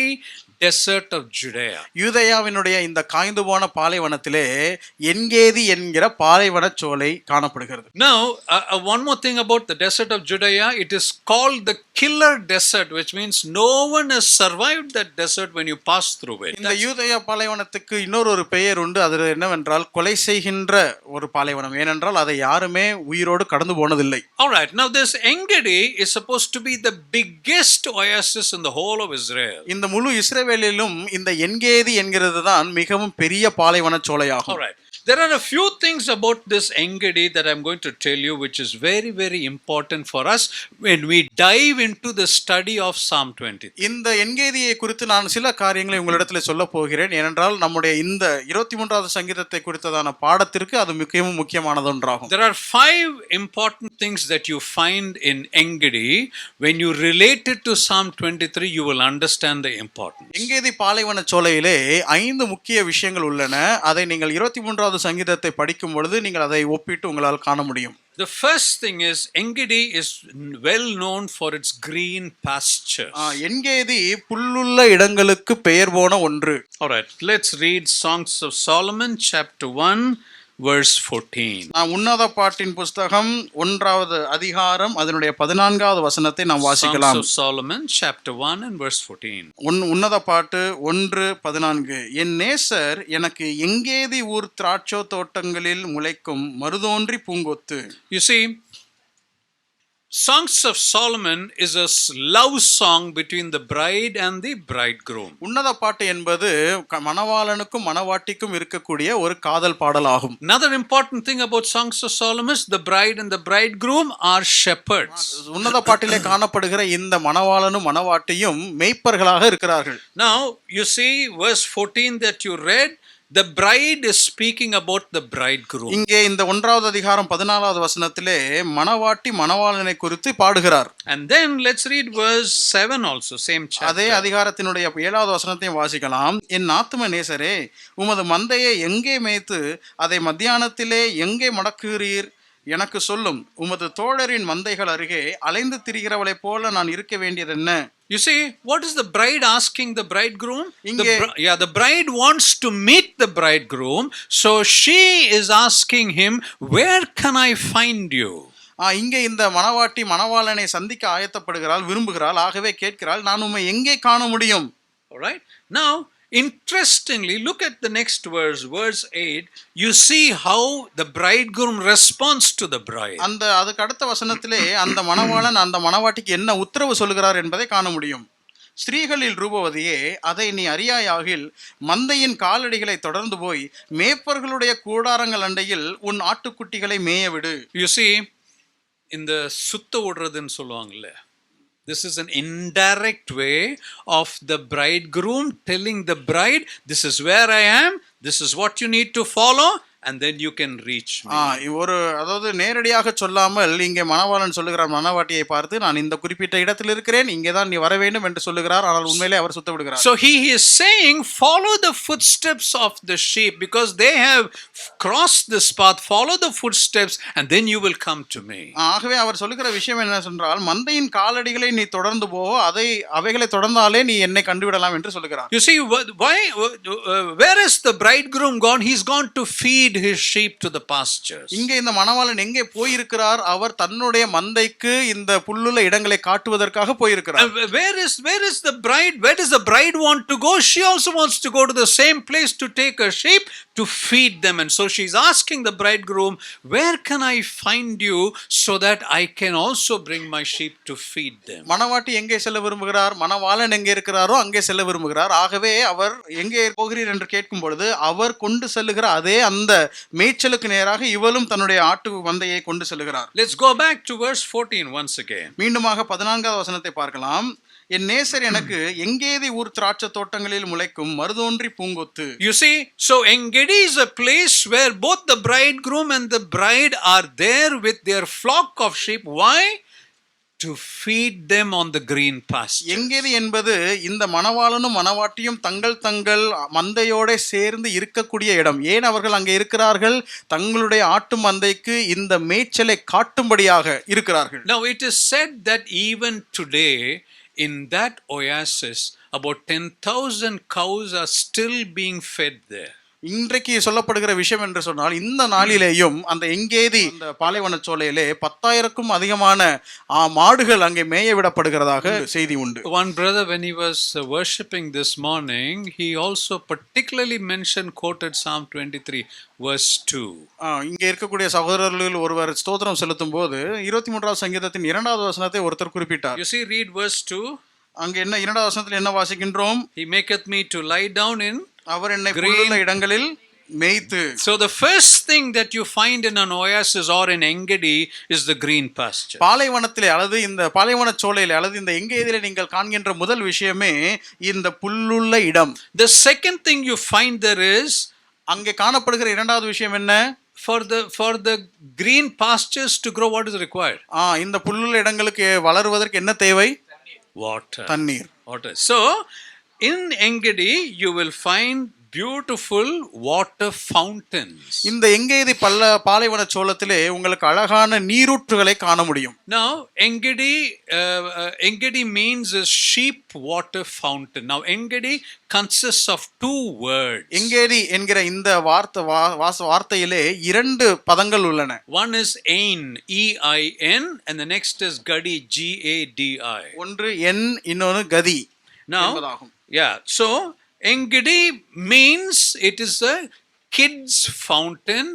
desert of Judea. யூதேயாவினுடைய இந்த காய்ந்து போன பாலைவனத்திலே என்கேதி என்கிற பாலைவன சோலை காணப்படுகிறது. Now, one more thing about the desert of Judea, it is called the killer desert, which means no one has survived that desert when you pass through it. இந்த யூதேயா பாலைவனத்துக்கு இன்னொரு பெயர் உண்டு. அது என்னவென்றால் கொலை செய்கின்ற ஒரு பாலைவனம். ஏனென்றால் அதை யாருமே உயிரோடு கடந்து போனதில்லை. All right. Now this Engedi is supposed to be the biggest oasis in the whole of Israel. இந்த முழு இஸ்ரவேலிலும் இந்த என்கேதி என்கிறது தான் மிகவும் பெரிய பாலைவன சோலையாகும். All right. There are a few things about this Engedi that I'm going to tell you which is very, very important for us when we dive into the study of Psalm 23. இந்த என்கேதியை குறித்து நான் சில காரியங்களை உங்களிடத்தில் சொல்ல போகிறேன். ஏனென்றால் நம்முடைய இந்த 23வது சங்கீதத்தை குறித்ததான பாடத்திற்கு அது மிகவும் முக்கியமானது ஒன்றாகும். There are 5 important things that you find in Engedi. When you relate it to Psalm 23, you will understand the importance. என்கேதி பாலைவன சோலையிலே 5 முக்கிய விஷயங்கள் உள்ளன. அதை நீங்கள் 23வது சங்கீதத்தை படிக்கும் பொழுது நீங்கள் அதை ஒப்பிட்டு உங்களால் காண முடியும். The first thing is Engedi is well known for its green pastures. என்கேதி புல்லுள்ள இடங்களுக்கு பெயர் போன ஒன்று. All right, let's read Songs of Solomon chapter 1 verse 14. நாம் உன்னத பாட்டின் புத்தகம் 1வது அதிகாரம் அதனுடைய 14வது வசனத்தை நாம் வாசிக்கலாம். Songs of Solomon chapter 1 and verse 14. உன்னத பாட்டு 1:14. என் நேசர் எனக்கு எங்கேதி ஊர் திராட்சை தோட்டங்களில் முளைக்கும் மருதோன்றி பூங்கொத்து. You see, Songs of Solomon is a love song between the bride and the bridegroom. உன்னத பாட்டு என்பது மணவாளனுக்கும் மணவாட்டிக்கும் இருக்கக்கூடிய ஒரு காதல் பாடலாகும். Another important thing about Songs of Solomon is the bride and the bridegroom are shepherds. உன்னத பாட்டிலே காணப்படுகிற இந்த மணவாளனும் மணவாட்டியும் மேய்ப்பர்களாக இருக்கிறார்கள். Now, you see verse 14 that you read, the bride is speaking about the bridegroom. இங்கே இந்த 1வது அதிகாரம் 14வது வசனத்திலே மணவாட்டி மணவாளனை குறித்து பாடுகிறார். And then let's read verse 7 also, same chapter. அதே அதிகாரத்தினுடைய 7வது வசனத்தையும் வாசிக்கலாம். என் ஆத்தும நேசரே, உமது மந்தையை எங்கே மேய்த்து அதை மத்தியானத்திலே எங்கே மடக்குகிறீர்? எனக்கு சொல்லும். உமது தோழரின் மந்தைகள் அருகே அலைந்து திரிகிறவளைப் போல நான் இருக்க வேண்டியது என்ன? You see, what is the bride asking the bridegroom? The bride wants to meet the bridegroom, so she is asking him, where can I find you? இங்கே இந்த மணவாட்டி மணவாளனை சந்திக்க ஆயத்தப்படுகிறாள், விரும்புகிறாள். ஆகவே கேட்கிறாள், நான் உம்மை எங்கே காண முடியும்? All right. Now, interestingly, look at the next verse, verse 8. You see how the bridegroom responds to the bride. அதுக்கு அடுத்த வசனத்திலே அந்த மணவாளன் அந்த மணவாட்டிக்கு என்ன உத்தரவு சொல்கிறார் என்பதை காண முடியும். ஸ்திரீகளில் ரூபவதியே, அதை நீ அறியாயாகில் மந்தையின் காலடிகளை தொடர்ந்து போய் மேய்ப்பர்களுடைய கூடாரங்கள் அண்டையில் உன் ஆட்டுக்குட்டிகளை மேய விடு. You see, இந்த சுத்த விடுறதுன்னு சொல்லுவாங்கல்ல, this is an indirect way of the bridegroom telling the bride, this is where I am, this is what you need to follow, and then you can reach me. ஒரு அதாவது நேரடியாக சொல்லாமல் இங்கே மணவாளன் சொல்லுகிறார் மணவாட்டியை பார்த்து, நான் இந்த குறிப்பிட்ட இடத்தில் இருக்கிறேன், இங்கே தான் நீ வர வேண்டும் என்று சொல்லுகிறார். ஆனால் உண்மையிலே அவர் சுத்த விடுகிறார். So he is saying, follow the footsteps of the sheep because they have crossed this path. Follow the footsteps and then you will come to me. ஆகவே அவர் சொல்லுகிற விஷயம் என்ன என்றால், மந்தையின் காலடிகளை நீ தொடர்ந்து போ, அவைகளை தொடர்ந்தாலே நீ என்னை கண்டுவிடலாம் என்று சொல்லுகிறார். You see, where is the bridegroom gone? He's gone to feed his sheep to the pastures. இங்கே இந்த மணவாளன் எங்கே போயிருக்கிறார்? அவர் தன்னுடைய மந்தைக்கு இந்த புல்லுள்ள இடங்களை காட்டுவதற்காக போயிருக்கிறார். Where is the bride? Where does the bride want to go? She also wants to go to the same place to take her sheep to feed them. And so she's asking the bridegroom, where can I find you so that I can also bring my sheep to feed them? மணவாட்டி எங்கே செல்ல விரும்புகிறார்? மணவாளன் எங்கே இருக்கிறாரோ அங்கே செல்ல விரும்புகிறார். ஆகவே அவர் எங்கே போகிறீர் என்று கேட்கும் பொழுது அவர் கொண்டு செல்லுகிற அதே அந்த மேய்ச்சலுக்கு நேராக இவளும் தன்னுடைய ஆட்டு மந்தையை கொண்டு செல்லுகிறார். Let's go back to verse 14 once again. மீண்டுமாக 14வது வசனத்தை பார்க்கலாம். என் நேசர் எனக்கு எங்கேதி ஊர் திராட்சை தோட்டங்களில் முளைக்கும் மருதோன்றி பூங்கொத்து. You see, so Engedi is a place where both the bridegroom and the bride are there with their flock of sheep. Why? To feed them on the green pasture. எங்கேதி என்பது இந்த மணவாளனும் மணவாட்டியும் தங்கள் மந்தையோட சேர்ந்து இருக்கக்கூடிய இடம். ஏன் அவர்கள் அங்கே இருக்கிறார்கள்? தங்களுடைய ஆட்டு மந்தைக்கு இந்த மேய்ச்சலை காட்டும்படியாக இருக்கிறார்கள். Now it is said that even today in that oasis about 10,000 cows are still being fed there. இன்றைக்கு சொல்லப்படுகிற விஷயம் என்று சொன்னால், இந்த நாளிலேயும் அந்த எங்கேதி அந்த பாலைவன சோலையிலே 10,000க்கும் அதிகமான மாடுகள் அங்கே மேய விடப்படுகிறதாக செய்தி உண்டு. One brother, when he was worshipping this morning, he also particularly quoted Psalm 23 verse 2. இங்கே இருக்கக்கூடிய சகோதரர்களில் ஒருவர் ஸ்தோத்திரம் செலுத்தும் போது 23வது சங்கீதத்தின் 2வது வசனத்தை ஒருத்தர் குறிப்பிட்டார். You see, read verse 2. அங்கே என்ன 2வது வசனத்தில் என்ன வாசிக்கின்றோம்? He maketh me to lie down in அவர் என்னை புல்லுள்ள இடங்களில் மேய்த்து. So the first thing that you find in an oasis or in Engedi is the green pasture. பாலைவனத்திலே அல்லது இந்த பாலைவன சோலையிலே அல்லது இந்த எங்கேதிலே நீங்கள் காண்கின்ற முதல் விஷயமே இந்த புல்லுள்ள இடம். The second thing you find there is, அங்கே காணப்படுகிற இரண்டாவது விஷயம் என்ன? For the green pastures to grow, what is required? இந்த புல்லுள்ள இடங்களுக்கு வளருவதற்கு என்ன தேவை? Water. தண்ணீர். Water. So in Engedi you will find beautiful water fountains. இந்த எங்கேதி பாலைவன சோளத்திலே உங்களுக்கு அழகான நீரூற்றுகளை காண முடியும். Now Engedi means a sheep water fountain. Now Engedi consists of two words. எங்கேதி என்கிற இந்த வார்த்தையிலே இரண்டு பதங்கள் உள்ளன. One is Ein, EIN, and the next is Gadi, GADI. ஒன்று என், இன்னொன்று கதி. Now yeah, so Engedi means it is a kid's fountain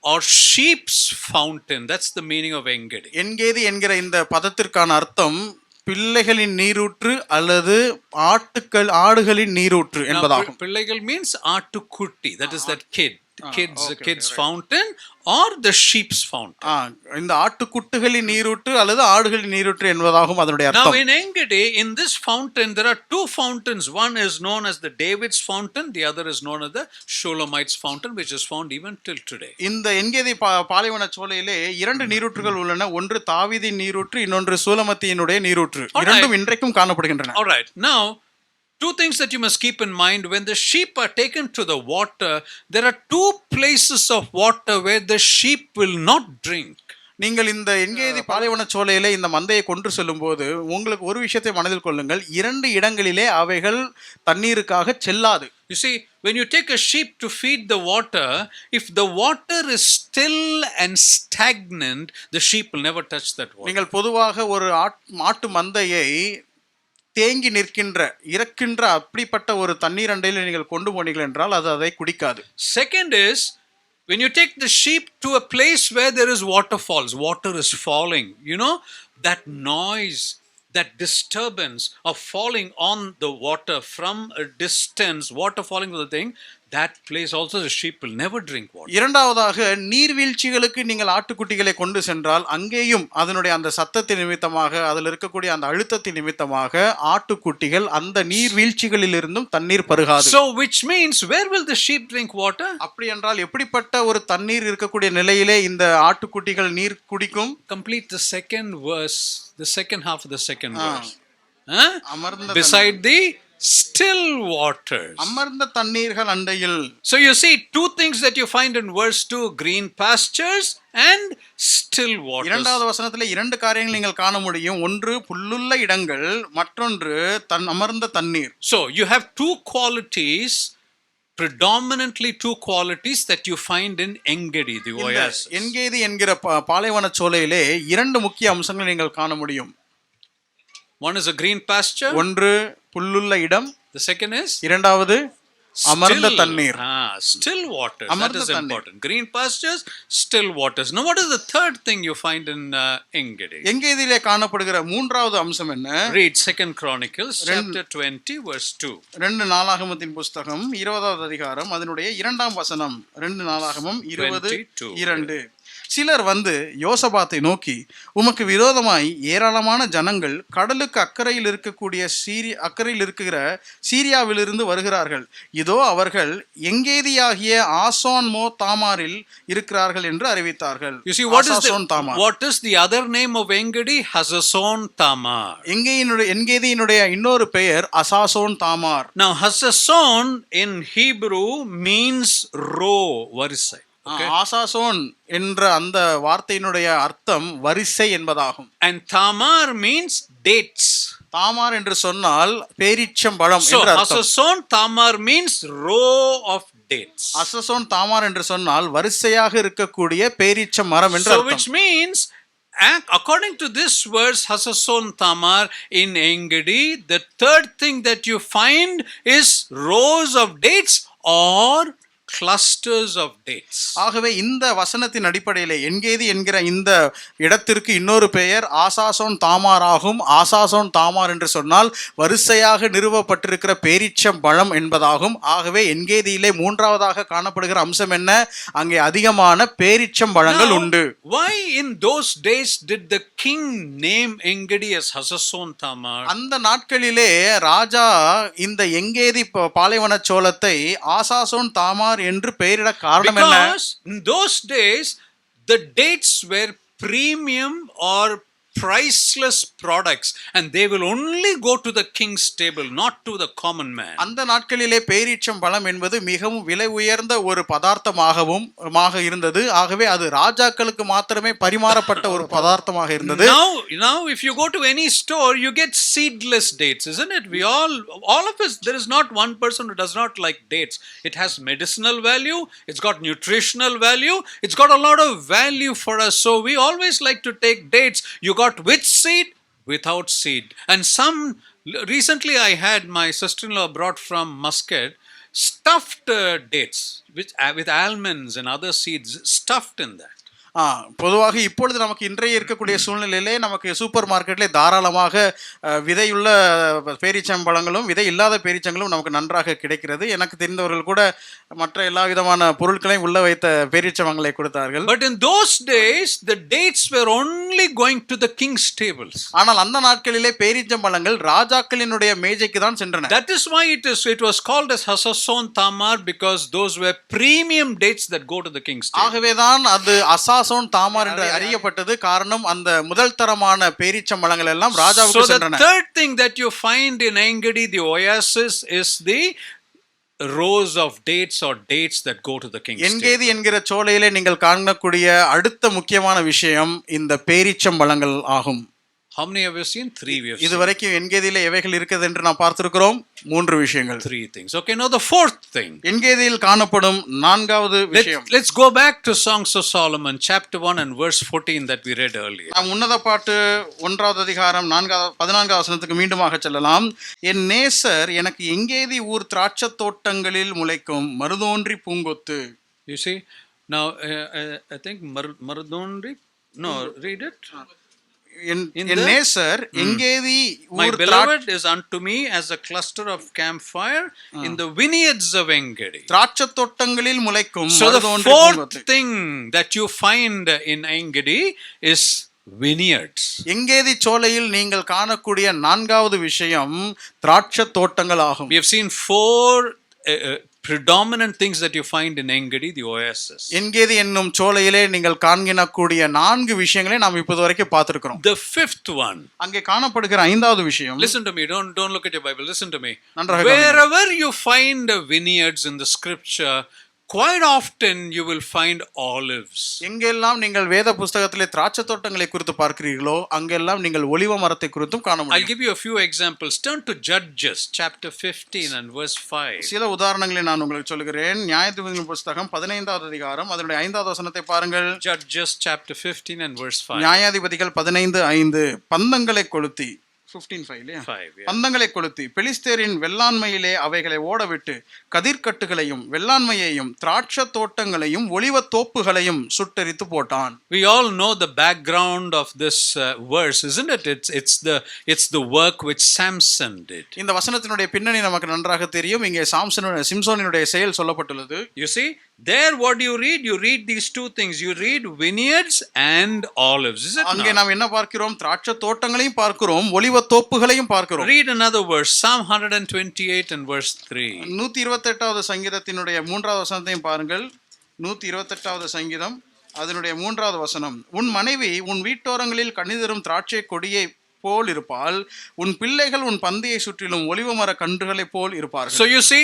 or sheep's fountain. That's the meaning of Engedi. எங்கேதி என்கிற இந்த பதத்திற்கான அர்த்தம் பிள்ளைகளின் நீரூற்று அல்லது ஆடுகளின் நீரூற்று என்பதாகும். பிள்ளைகள் means ஆட்டுக்குட்டி, that is that kid. Kids fountain or the sheep's fountain. இந்த ஆட்டுக்குட்டிகளின் நீரூற்று அல்லது ஆடுகளின் நீரூற்று என்பதாகும் அதனுடைய அர்த்தம். Now in Engedi, in this fountain there are two fountains. One is known as the David's fountain, the other is known as the Shulamite's fountain, which is found even till today. இந்த எங்கேதி பாலைவன சோலையிலே இரண்டு நீரூற்றுகள் உள்ளன. ஒன்று தாவீதின் நீரூற்று, இன்னொன்று சூலமத்தியினுடைய நீரூற்று. இரண்டும் இன்றைக்கும் காணப்படுகின்றன. All right. Now two things that you must keep in mind: when the sheep are taken to the water, there are two places of water where the sheep will not drink. நீங்கள் இந்த எங்கேதி பாலைவன சோலையிலே இந்த மந்தையை கொண்டு செல்லும் போது உங்களுக்கு ஒரு விஷயத்தை மனதில் கொள்ளுங்கள், இரண்டு இடங்களிலே அவைகள் தண்ணீருக்காக செல்லாது. You see, when you take a sheep to feed the water, if the water is still and stagnant, the sheep will never touch that water. நீங்கள் பொதுவாக ஒரு மாட்டு மந்தையை தேங்கி இறக்கின்ற அப்படிப்பட்ட ஒரு தண்ணீர் அண்டையில் நீங்கள் கொண்டு போனீர்கள் என்றால் அது அதை குடிக்காது. Second is, when you take the sheep to a place where there is waterfalls, water is falling, you know, that noise, that disturbance of falling on the water from a distance, water falling on the thing, that place also the sheep will never drink water. இரண்டாவதாக நீர்வீழ்ச்சிகளுக்கு நீங்கள் ஆட்டுக்குட்டிகளை கொண்டு சென்றால் அங்கேயும் அதனுடைய அந்த சத்தத்தின் நிமித்தமாக அதில் இருக்கக்கூடிய அந்த அழுத்தத்தின் நிமித்தமாக ஆட்டுக்குட்டிகள் அந்த நீர்வீழ்ச்சிகளில் இருந்தும் தண்ணீர் பருகாது. So which means where will the sheep drink water? அப்படி என்றால் எப்படிப்பட்ட ஒரு தண்ணீர் இருக்கக்கூடிய நிலையிலே இந்த ஆட்டுக்குட்டிகள் நீர் குடிக்கும்? Complete the second verse, the second half of the second verse. அமர்ந்த Beside the still waters. அமர்ந்த தண்ணீர்கள் அண்டையில். So you see two things that you find in verse 2, green pastures and still waters. இரண்டாவது வசனத்திலே இரண்டு காரியங்கள் நீங்கள் காண முடியும். ஒன்று புல்லுள்ள இடங்கள், மற்றொன்று அமர்ந்த தண்ணீர். So you have two qualities, predominantly two qualities that you find in Engedi, the oasis. என்கேதி என்கிற பாலைவன சோலையிலே இரண்டு முக்கிய அம்சங்களை நீங்கள் காண முடியும். One is a green pasture. ஒன்று புல்லுள்ள இடம். The second is இரண்டாவது அமர்ந்த தண்ணீர். Still waters. That is important. Green pastures, still waters. Now what is the third thing you find in Engedi? எங்கேதிலே காணப்படுகிற மூன்றாவது அம்சம் என்ன? Read 2 Chronicles chapter 20 verse 2. 2 நாளாகமத்தின் புத்தகம் 20வது அதிகாரம் அதனுடைய 2ஆம் வசனம். 2 நாளாகமம் 20:2. சிலர் வந்து யோசபாத்தை நோக்கி, உமக்கு விரோதமாய் ஏராளமான ஜனங்கள் கடலுக்கு அக்கறையில் இருக்கிற சீரியாவிலிருந்து வருகிறார்கள். இதோ அவர்கள் எங்கேதியாகிய ஆசோன்மோ தாமாரில் இருக்கிறார்கள் என்று அறிவித்தார்கள். You see, what is the other name of Engedi? Hazason Tamar. எங்கேதியினுடைய இன்னொரு பெயர் அசாசோன் Tamar. Now Hazason in Hebrew means row, வரிசை. ஆசாசோன் என்ற அந்த வார்த்தையினுடைய அர்த்தம் வரிசை என்பதாகும். And Tamar means dates. Tamar என்று சொன்னால் பேரீச்சம் பழம் என்று அர்த்தம். Hazason Tamar means row of dates. அசசோன் Tamar என்று சொன்னால் வரிசையாக இருக்கக்கூடிய பேரீச்சம் மரம் என்று அர்த்தம். So which means according to this verse Hazason Tamar in Engedi, the third thing that you find is rows of dates or clusters of dates. ஆகவே இந்த வசனத்தின் அடிப்படையில் என்கேதி என்கிற இந்த இடத்திற்கு இன்னொரு பெயர் ஆசாசோன் தாமார் ஆகும். ஆசாசோன் தாமார் என்று சொன்னால் வரிசையாக நிறுவப்பட்டிருக்கிற பேரீச்சம் பழம் என்பதாகும். ஆகவே என்கேதியிலே மூன்றாவதாக காணப்படுகிற அம்சம் என்ன? அங்கே அதிகமான பேரீச்சம் பழங்கள் உண்டு. Why in those days did the king name Engedi as Hazason Tamar? அந்த நாட்களிலே ராஜா இந்த எங்கேதி பாலைவன சோளத்தை ஆசாசோன் தாமார் என்று பெயரிட காரணம் என்ன? Because in those days the dates were premium or priceless products and they will only go to the king's table, not to the common man. அந்த நாட்களிலே பேரீச்சம் பழம் என்பது மிகவும் விலை உயர்ந்த ஒரு பதார்த்தமாகவும் இருந்தது. ஆகவே அது ராஜாக்களுக்கு மாத்திரமே பரிமாறப்பட்ட ஒரு பதார்த்தமாக இருந்தது. Now if you go to any store you get seedless dates, isn't it? We all of us, there is not one person who does not like dates. It has medicinal value, it's got nutritional value, it's got a lot of value for us, so we always like to take dates. You got with seed, without seed. And recently I had my sister-in-law brought from Muscat stuffed dates with almonds and other seeds stuffed in that. பொதுவாக இப்பொழுது நமக்கு இன்றைய இருக்கக்கூடிய சூழ்நிலையிலே நமக்கு super மார்க்கெட்லேயே தாராளமாக விதையுள்ள பேரீச்சம்பழங்களும் விதை இல்லாத பேரீச்சங்களும் நமக்கு நன்றாக கிடைக்கிறது. எனக்கு தெரிந்தவர்கள் கூட மற்ற எல்லா விதமான பொருட்களையும் உள்ள வைத்த பேரீச்சம்பழங்களை கொடுத்தார்கள். But in those days the dates were only going to the king's tables. ஆனால் அந்த நாட்களிலே பேரீச்சம்பழங்கள் ராஜாக்களினுடைய மேஜைக்கு தான் சென்றன. That is why it was called as Hazason Tamar, because those were premium dates that go to the king's table. ஆகவேதான் அது அசாசோன் தாமார் என்று அறியப்பட்டது. காரணம் அந்த முதல் தரமான பேரீச்சம்பழங்கள் எல்லாம் ராஜாவுக்கு சென்றன. So the third thing that you find in Engedi, the oasis, is the rows of dates or dates that go to the king's table. என்கேதி என்கிற சோலையிலே நீங்கள் காணக்கூடிய அடுத்த முக்கியமான விஷயம் இந்த பேரீச்சம்பழங்கள் ஆகும். How many have you seen? 3 we have seen. இதுவரைக்கும் என்கேதியிலே எவைகள் இருக்குது என்று நாம் பார்த்திருக்கிறோம். 3 விஷயங்கள். 3 things. Okay, now the fourth thing. என்கேதியில் காணப்படும் நான்காவது விஷயம். Let's go back to Songs of Solomon chapter 1 and verse 14 that we read earlier. நாம் உன்னத பாட்டு 1வது அதிகாரம் 14வது வசனத்துக்கு மீண்டுமாக செல்லலாம். என் நேசர் எனக்கு எங்கேதி ஊர் திராட்சை தோட்டங்களில் முளைக்கும் மருதோன்றி பூங்கொத்து. You see, now I think மருதோன்றி, no, read it. In N the நேசர் எங்கேதி My ஊர் beloved is unto me as a cluster of campfire in the vineyards of Engedi. திராட்சை தோட்டங்களில் முளைக்கும் So the மருதோன்றி fourth பூங்கொத்து. thing that you find in Engedi is vineyards. எங்கேதி சோலையில் நீங்கள் காணக்கூடிய நான்காவது விஷயம் திராட்சை தோட்டங்கள் ஆகும். We have seen four predominant things that you find in Engedi, the oasis. எங்கேதி என்னும் சோலையிலே நீங்கள் காண்கினக்கூடிய நான்கு விஷயங்களை நாம் இப்போது வரைக்கும் பார்த்திருக்கிறோம். The fifth one. அங்கே காணப்படுகிற ஐந்தாவது விஷயம். Listen to me. Don't look at your Bible. Listen to me. நன்றாக Wherever you find vineyards in the scripture, quite often you will find olives. எங்கெல்லாம் நீங்கள் வேத புஸ்தகத்திலே திராட்சை தோட்டங்களை குறித்து பார்க்கிறீர்களோ அங்கெல்லாம் நீங்கள் ஒலிவ மரத்தை குறித்தும் காண I'll முடியும். give you a few examples. Turn to Judges chapter 15 and verse 5. சில உதாரணங்களை நான் உங்களுக்கு சொல்கிறேன். நியாயாதிபதிகளின் புஸ்தகம் 15வது அதிகாரம் அதனுடைய 5வது வசனத்தை பாருங்கள். Judges chapter 15 and verse 5. நியாயாதிபதிகள் 15:5 பந்தங்களை கொளுத்தி 15:5 இல்லையா? 5, yeah. பந்தங்களை கொளுத்தி பெலிஸ்தேரின் வெள்ளாண்மையிலே அவைகளை ஓடவிட்டு கதிர்க்கட்டுகளையும் வெள்ளாண்மையையும் திராட்சை தோட்டங்களையும் ஒலிவ தோப்புகளையும் சுட்டெரித்து போட்டான். We all know the background of this verse, isn't it? It's the work which Samson did. இந்த வசனத்தினுடைய பின்னணி நமக்கு நன்றாக தெரியும். இங்கே சிம்சோனினுடைய செயல் சொல்லப்பட்டுள்ளது. You see, there what do you read? You read these two things. You read vineyards and olives. Is it அங்கே not? நாம் என்ன பார்க்கிறோம்? திராட்சை தோட்டங்களையும் பார்க்கிறோம், ஒலிவ தோப்புகளையும் பார்க்கிறோம். Read another verse, Psalm 128 and verse 3. 128வது சங்கீதத்தினுடைய 3வது வசனத்தையும் பாருங்கள். 128வது சங்கீதம் அதனுடைய 3வது வசனம். உன் மனைவி உன் வீட்டோரங்களில் கனிதரும் திராட்சை கொடியை போல் இருப்பாள், உன் பிள்ளைகள் உன் பந்தியை சுற்றிலும் ஒலிவ மர கன்றுகளை போல் இருப்பார்கள். So you see,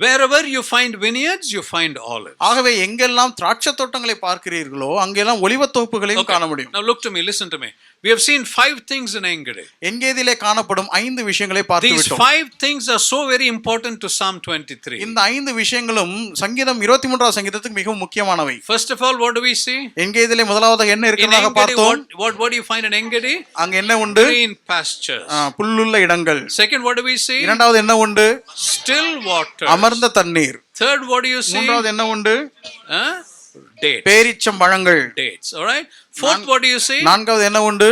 wherever you find vineyards, you find olives. ஆகவே எங்கெல்லாம் திராட்சை தோட்டங்களை பார்க்கிறீர்களோ அங்கெல்லாம் ஒலிவ தோப்புகளையும் காண முடியும். Now look to me, listen to me. We have seen 5 things in Engedi. எங்கேதிலே காணப்படும் 5 விஷயங்களை பார்த்து These விட்டோம். 5 things are so very important to Psalm 23. இந்த 5 விஷயங்களும் சங்கீதம் 23வது சங்கீதத்துக்கு மிகவும் முக்கியமானவை. First of all, what do we see? எங்கேதிலே முதலாவது என்ன In இருக்கிறதாக Engedi, பார்த்தோம். what do you find in Engedi? அங்க என்ன உண்டு? Green pastures. புல்லுள்ள இடங்கள். Second, what do we see? இரண்டாவது என்ன உண்டு? Still water. அமர்ந்த தண்ணீர். Third, what do you see? மூன்றாவது என்ன உண்டு? Dates. பேரீச்சம் பழங்கள். Dates. All right. Fourth, what do you see? நான்காவது என்ன உண்டு?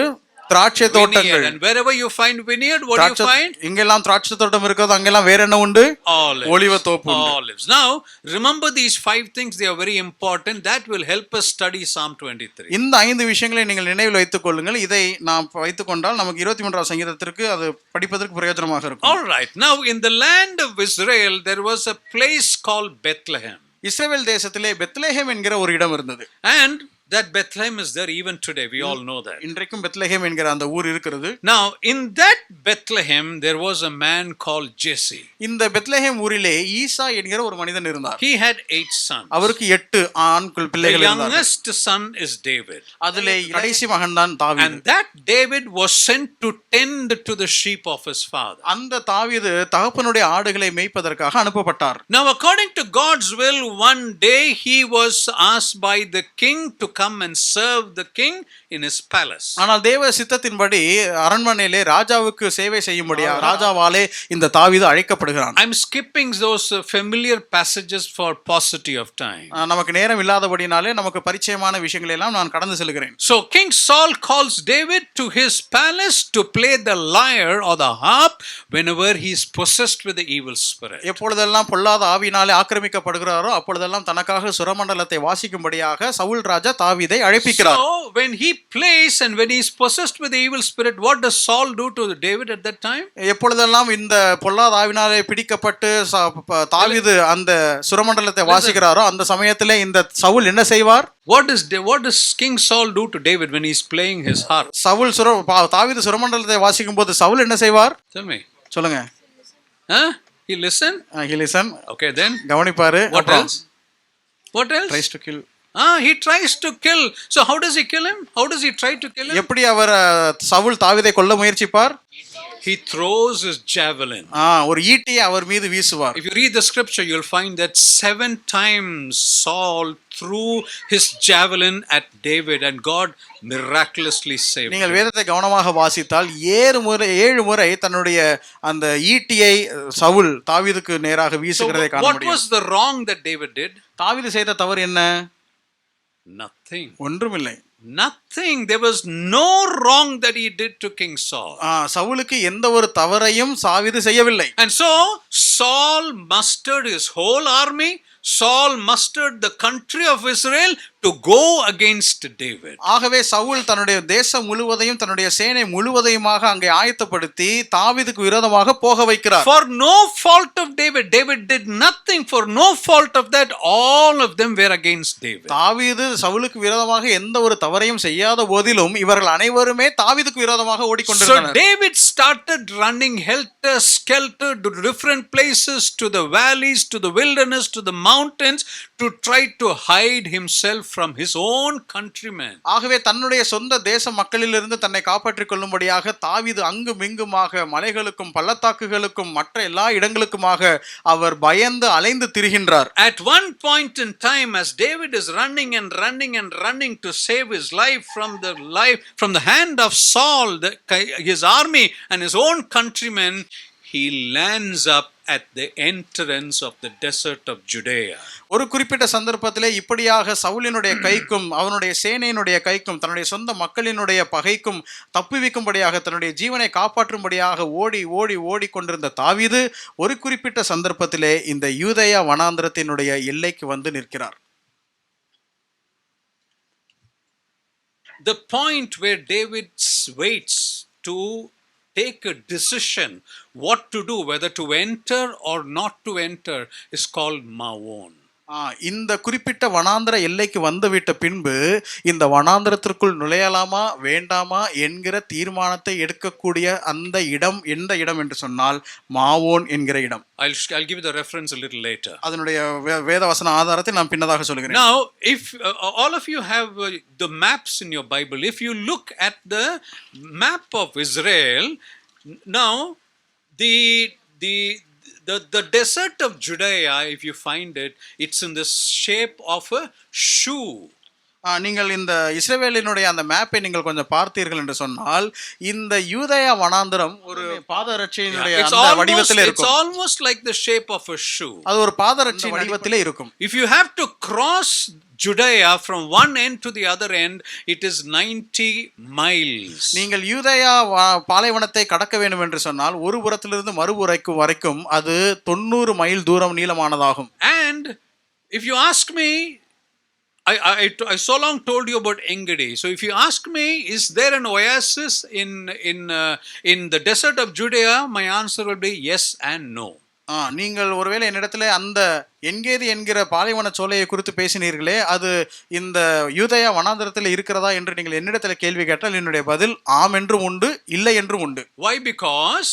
திராட்சை தோட்டங்கள். And wherever you find vineyard, what do you find? எங்கெல்லாம் திராட்சை தோட்டம் இருக்கிறதோ அங்கெல்லாம் வேற என்ன உண்டு? Olives. ஒலிவ தோப்பு உண்டு. Olives. Now, remember these 5 things, they are very important. That will help us study Psalm 23. இந்த 5 விஷயங்களை நீங்கள் நினைவில் வைத்துக் கொள்ளுங்கள். இதை நாம் வைத்துக் கொண்டால் நமக்கு 23வது சங்கீதத்திற்கு அது படிப்பதற்கு பிரயோஜனமாக இருக்கும். All right. Now, in the land of Israel, there was a place called Bethlehem. இஸ்ரவேல் தேசத்திலே பெத்லெஹேம் என்கிற ஒரு இடம் இருந்தது. And that Bethlehem is there even today. We all know that. இன்றைக்கும் பெத்லெஹேம் என்கிற அந்த ஊர் இருக்கிறது. Now, in that Bethlehem, there was a man called Jesse. இந்த பெத்லெஹேம் ஊரிலே ஈசா என்கிற ஒரு மனிதன் இருந்தார். He had 8 sons. அவருக்கு 8 ஆண் பிள்ளைகள் The இருந்தார்கள். youngest son is David. அதிலே கடைசி மகன் தான் தாவீது. And that David was sent to tend to the sheep of his father. அந்த தாவீது தகப்பனுடைய ஆடுகளை மேய்ப்பதற்காக அனுப்பப்பட்டார். Now, according to God's will, one day he was asked by the king to come and serve the king in his palace. ஆனால் தேவ சித்தத்தின்படி அரண்மனையிலே ராஜாவுக்கு சேவை செய்யும்படியாக ராஜாவாலே இந்த தாவீது அழைக்கப்படுகிறான். I'm skipping those familiar passages for paucity of time. நமக்கு நேரம் இல்லாதபடினாலே நமக்கு பரிச்சயமான விஷயங்களை எல்லாம் நான் கடந்து செல்கிறேன். So King Saul calls David to his palace to play the lyre or the harp whenever he is possessed with the evil spirit. எப்பொழுதெல்லாம் பொல்லாத ஆவியினாலே ஆக்கிரமிக்கப்படுகிறாரோ அப்பொழுதெல்லாம் தனக்காக சுரமண்டலத்தை வாசிக்கும்படியாக சவுல் ராஜா தாவீதை அழைப்பிக்கிறார். So when he plays and when he is possessed with the evil spirit, what does Saul do to David at that time? எப்பொழுதெல்லாம் இந்த பொல்லாத ஆவியினாலே பிடிக்கப்பட்டு தாவீது அந்த சுரமண்டலத்தை வாசிக்கிறாரோ அந்த சமயத்திலே இந்த சவுல் என்ன செய்வார்? What does King Saul do to David when he is playing his harp? Saul தாவீது சுரமண்டலத்தை வாசிக்கும் போது சவுல் என்ன செய்வார்? Tell me. சொல்லுங்க. He listen? He listen. Okay, then கவனிப்பாரு. What else? What else? Tries to kill. He tries to kill. So how does he kill him? How does he try to kill him? எப்படி அவர் சவுல் தாவீதை கொல்ல முயற்சிப்பார்? He throws his javelin. ஒரு ஈட்டியை அவர் மீது வீசுவார். If you read the scripture, you'll find that 7 times Saul threw his javelin at David and God miraculously saved him. நீங்கள் வேதத்தை கவனமாக வாசித்தால் 7 முறை தன்னுடைய அந்த ஈட்டியை சவுல் தாவீதுக்கு நேராக வீசுகிறதை காண What முடியும். was the wrong that David did? தாவீது செய்த தவறு என்ன? Nothing. ஒன்றுமில்லை. Nothing. There was no wrong that he did to King Saul. சவுலுக்கு எந்த ஒரு தவறையும் தாவீது செய்யவில்லை. And so Saul mustered his whole army. Saul mustered the country of Israel to go against David. ஆகவே சவுல் தன்னுடைய தேசம் முழுவதையும் தன்னுடைய சேனை முழுவதையுமாக அங்கே ஆயத்தப்படுத்தி தாவீதுக்கு விரோதமாக போக வைக்கிறார். For no fault of David. David did nothing. For no fault of that, all of them were against David. தாவீது சவுலுக்கு விரோதமாக எந்த ஒரு தவறையும் செய்யாத போதிலும் இவர்கள் அனைவருமே தாவீதுக்கு விரோதமாக ஓடிக்கொண்டிருந்தனர். So David started running helter skelter to different places, to the valleys, to the wilderness, to the mountains, to try to hide himself from his own countrymen. ஆகவே தன்னுடைய சொந்த தேச மக்களிலிருந்து தன்னை காப்பாற்றிக் கொள்ளும்படியாக தாவீது அங்கும் இங்குமாக மலைகளுக்கும் பள்ளத்தாக்குகளுக்கும் மற்ற எல்லா இடங்களுக்குமாக அவர் பயந்து அலைந்து திரிகின்றார். At one point in time, as David is running and running and running to save his life from the hand of Saul, his army and his own countrymen, he lands up at the entrance of the desert of Judea. ஒரு குறிப்பிட்ட சந்தர்ப்பத்திலே இப்படியாக சவுலினுடைய கைக்கும் அவனுடைய சேனையினுடைய கைக்கும் தன்னுடைய சொந்த மக்களினுடைய பகைக்கும் தப்புவிக்கும்படியாக தன்னுடைய ஜீவனை காப்பாற்றும்படியாக ஓடி கொண்டிருந்த தாவீது ஒரு குறிப்பிட்ட சந்தர்ப்பத்திலே இந்த யூதேயா வனாந்திரத்தினுடைய எல்லைக்கு வந்து நிற்கிறார். The point where David waits to take a decision what to do, whether to enter or not to enter, is called Mawon. இந்த குறிப்பிட்ட வனாந்திர எல்லைக்கு வந்துவிட்ட பின்பு இந்த வனாந்திரத்திற்குள் நுழையலாமா வேண்டாமா என்கிற தீர்மானத்தை எடுக்கக்கூடிய அந்த இடம் எந்த இடம் என்று சொன்னால் மாவோன் என்கிற இடம். I'll give you the reference a little later. அதனுடைய வேதவசன ஆதாரத்தை நான் பின்னதாக சொல்கிறேன். Now, if all of you have the maps in your Bible, if you look at the map of Israel, now the desert of Judea, if you find it, it's in the shape of a shoe. நீங்கள் இந்த இஸ்ரவேலினுடைய அந்த மேப்பை நீங்கள் கொஞ்சம் பார்த்தீர்கள் என்று சொன்னால் இந்த யூதேயா வனாந்திரம் ஒரு பாதரட்சையினுடைய அந்த வடிவத்திலே இருக்கும். It's almost like the shape of a shoe. அது ஒரு பாதரட்சை வடிவத்திலே இருக்கும். If you have to cross Judea from one end to the other end, it is 90 miles. நீங்கள் யூதேயா பாலைவனத்தை கடக்க வேண்டும் என்று சொன்னால் ஒரு புறத்திலிருந்து மறுபுறம் வரைக்கும் அது 90 மைல் தூரம் நீளமானதாகும். And if you ask me, I so long told you about Engedi. So if you ask me, is there an oasis in the desert of Judea? My answer will be yes and no. நீங்கள் ஒருவேளை என்னிடத்துல அந்த என்கேதி என்கிற பாலைவன சோலையை குறித்து பேசினீர்களே அது இந்த யூதேயா வனாந்திரத்தில் இருக்கிறதா என்று நீங்கள் என்னிடத்துல கேள்வி கேட்டால் என்னுடைய பதில் ஆம் என்றும் உண்டு இல்லை என்றும் உண்டு. Why? Because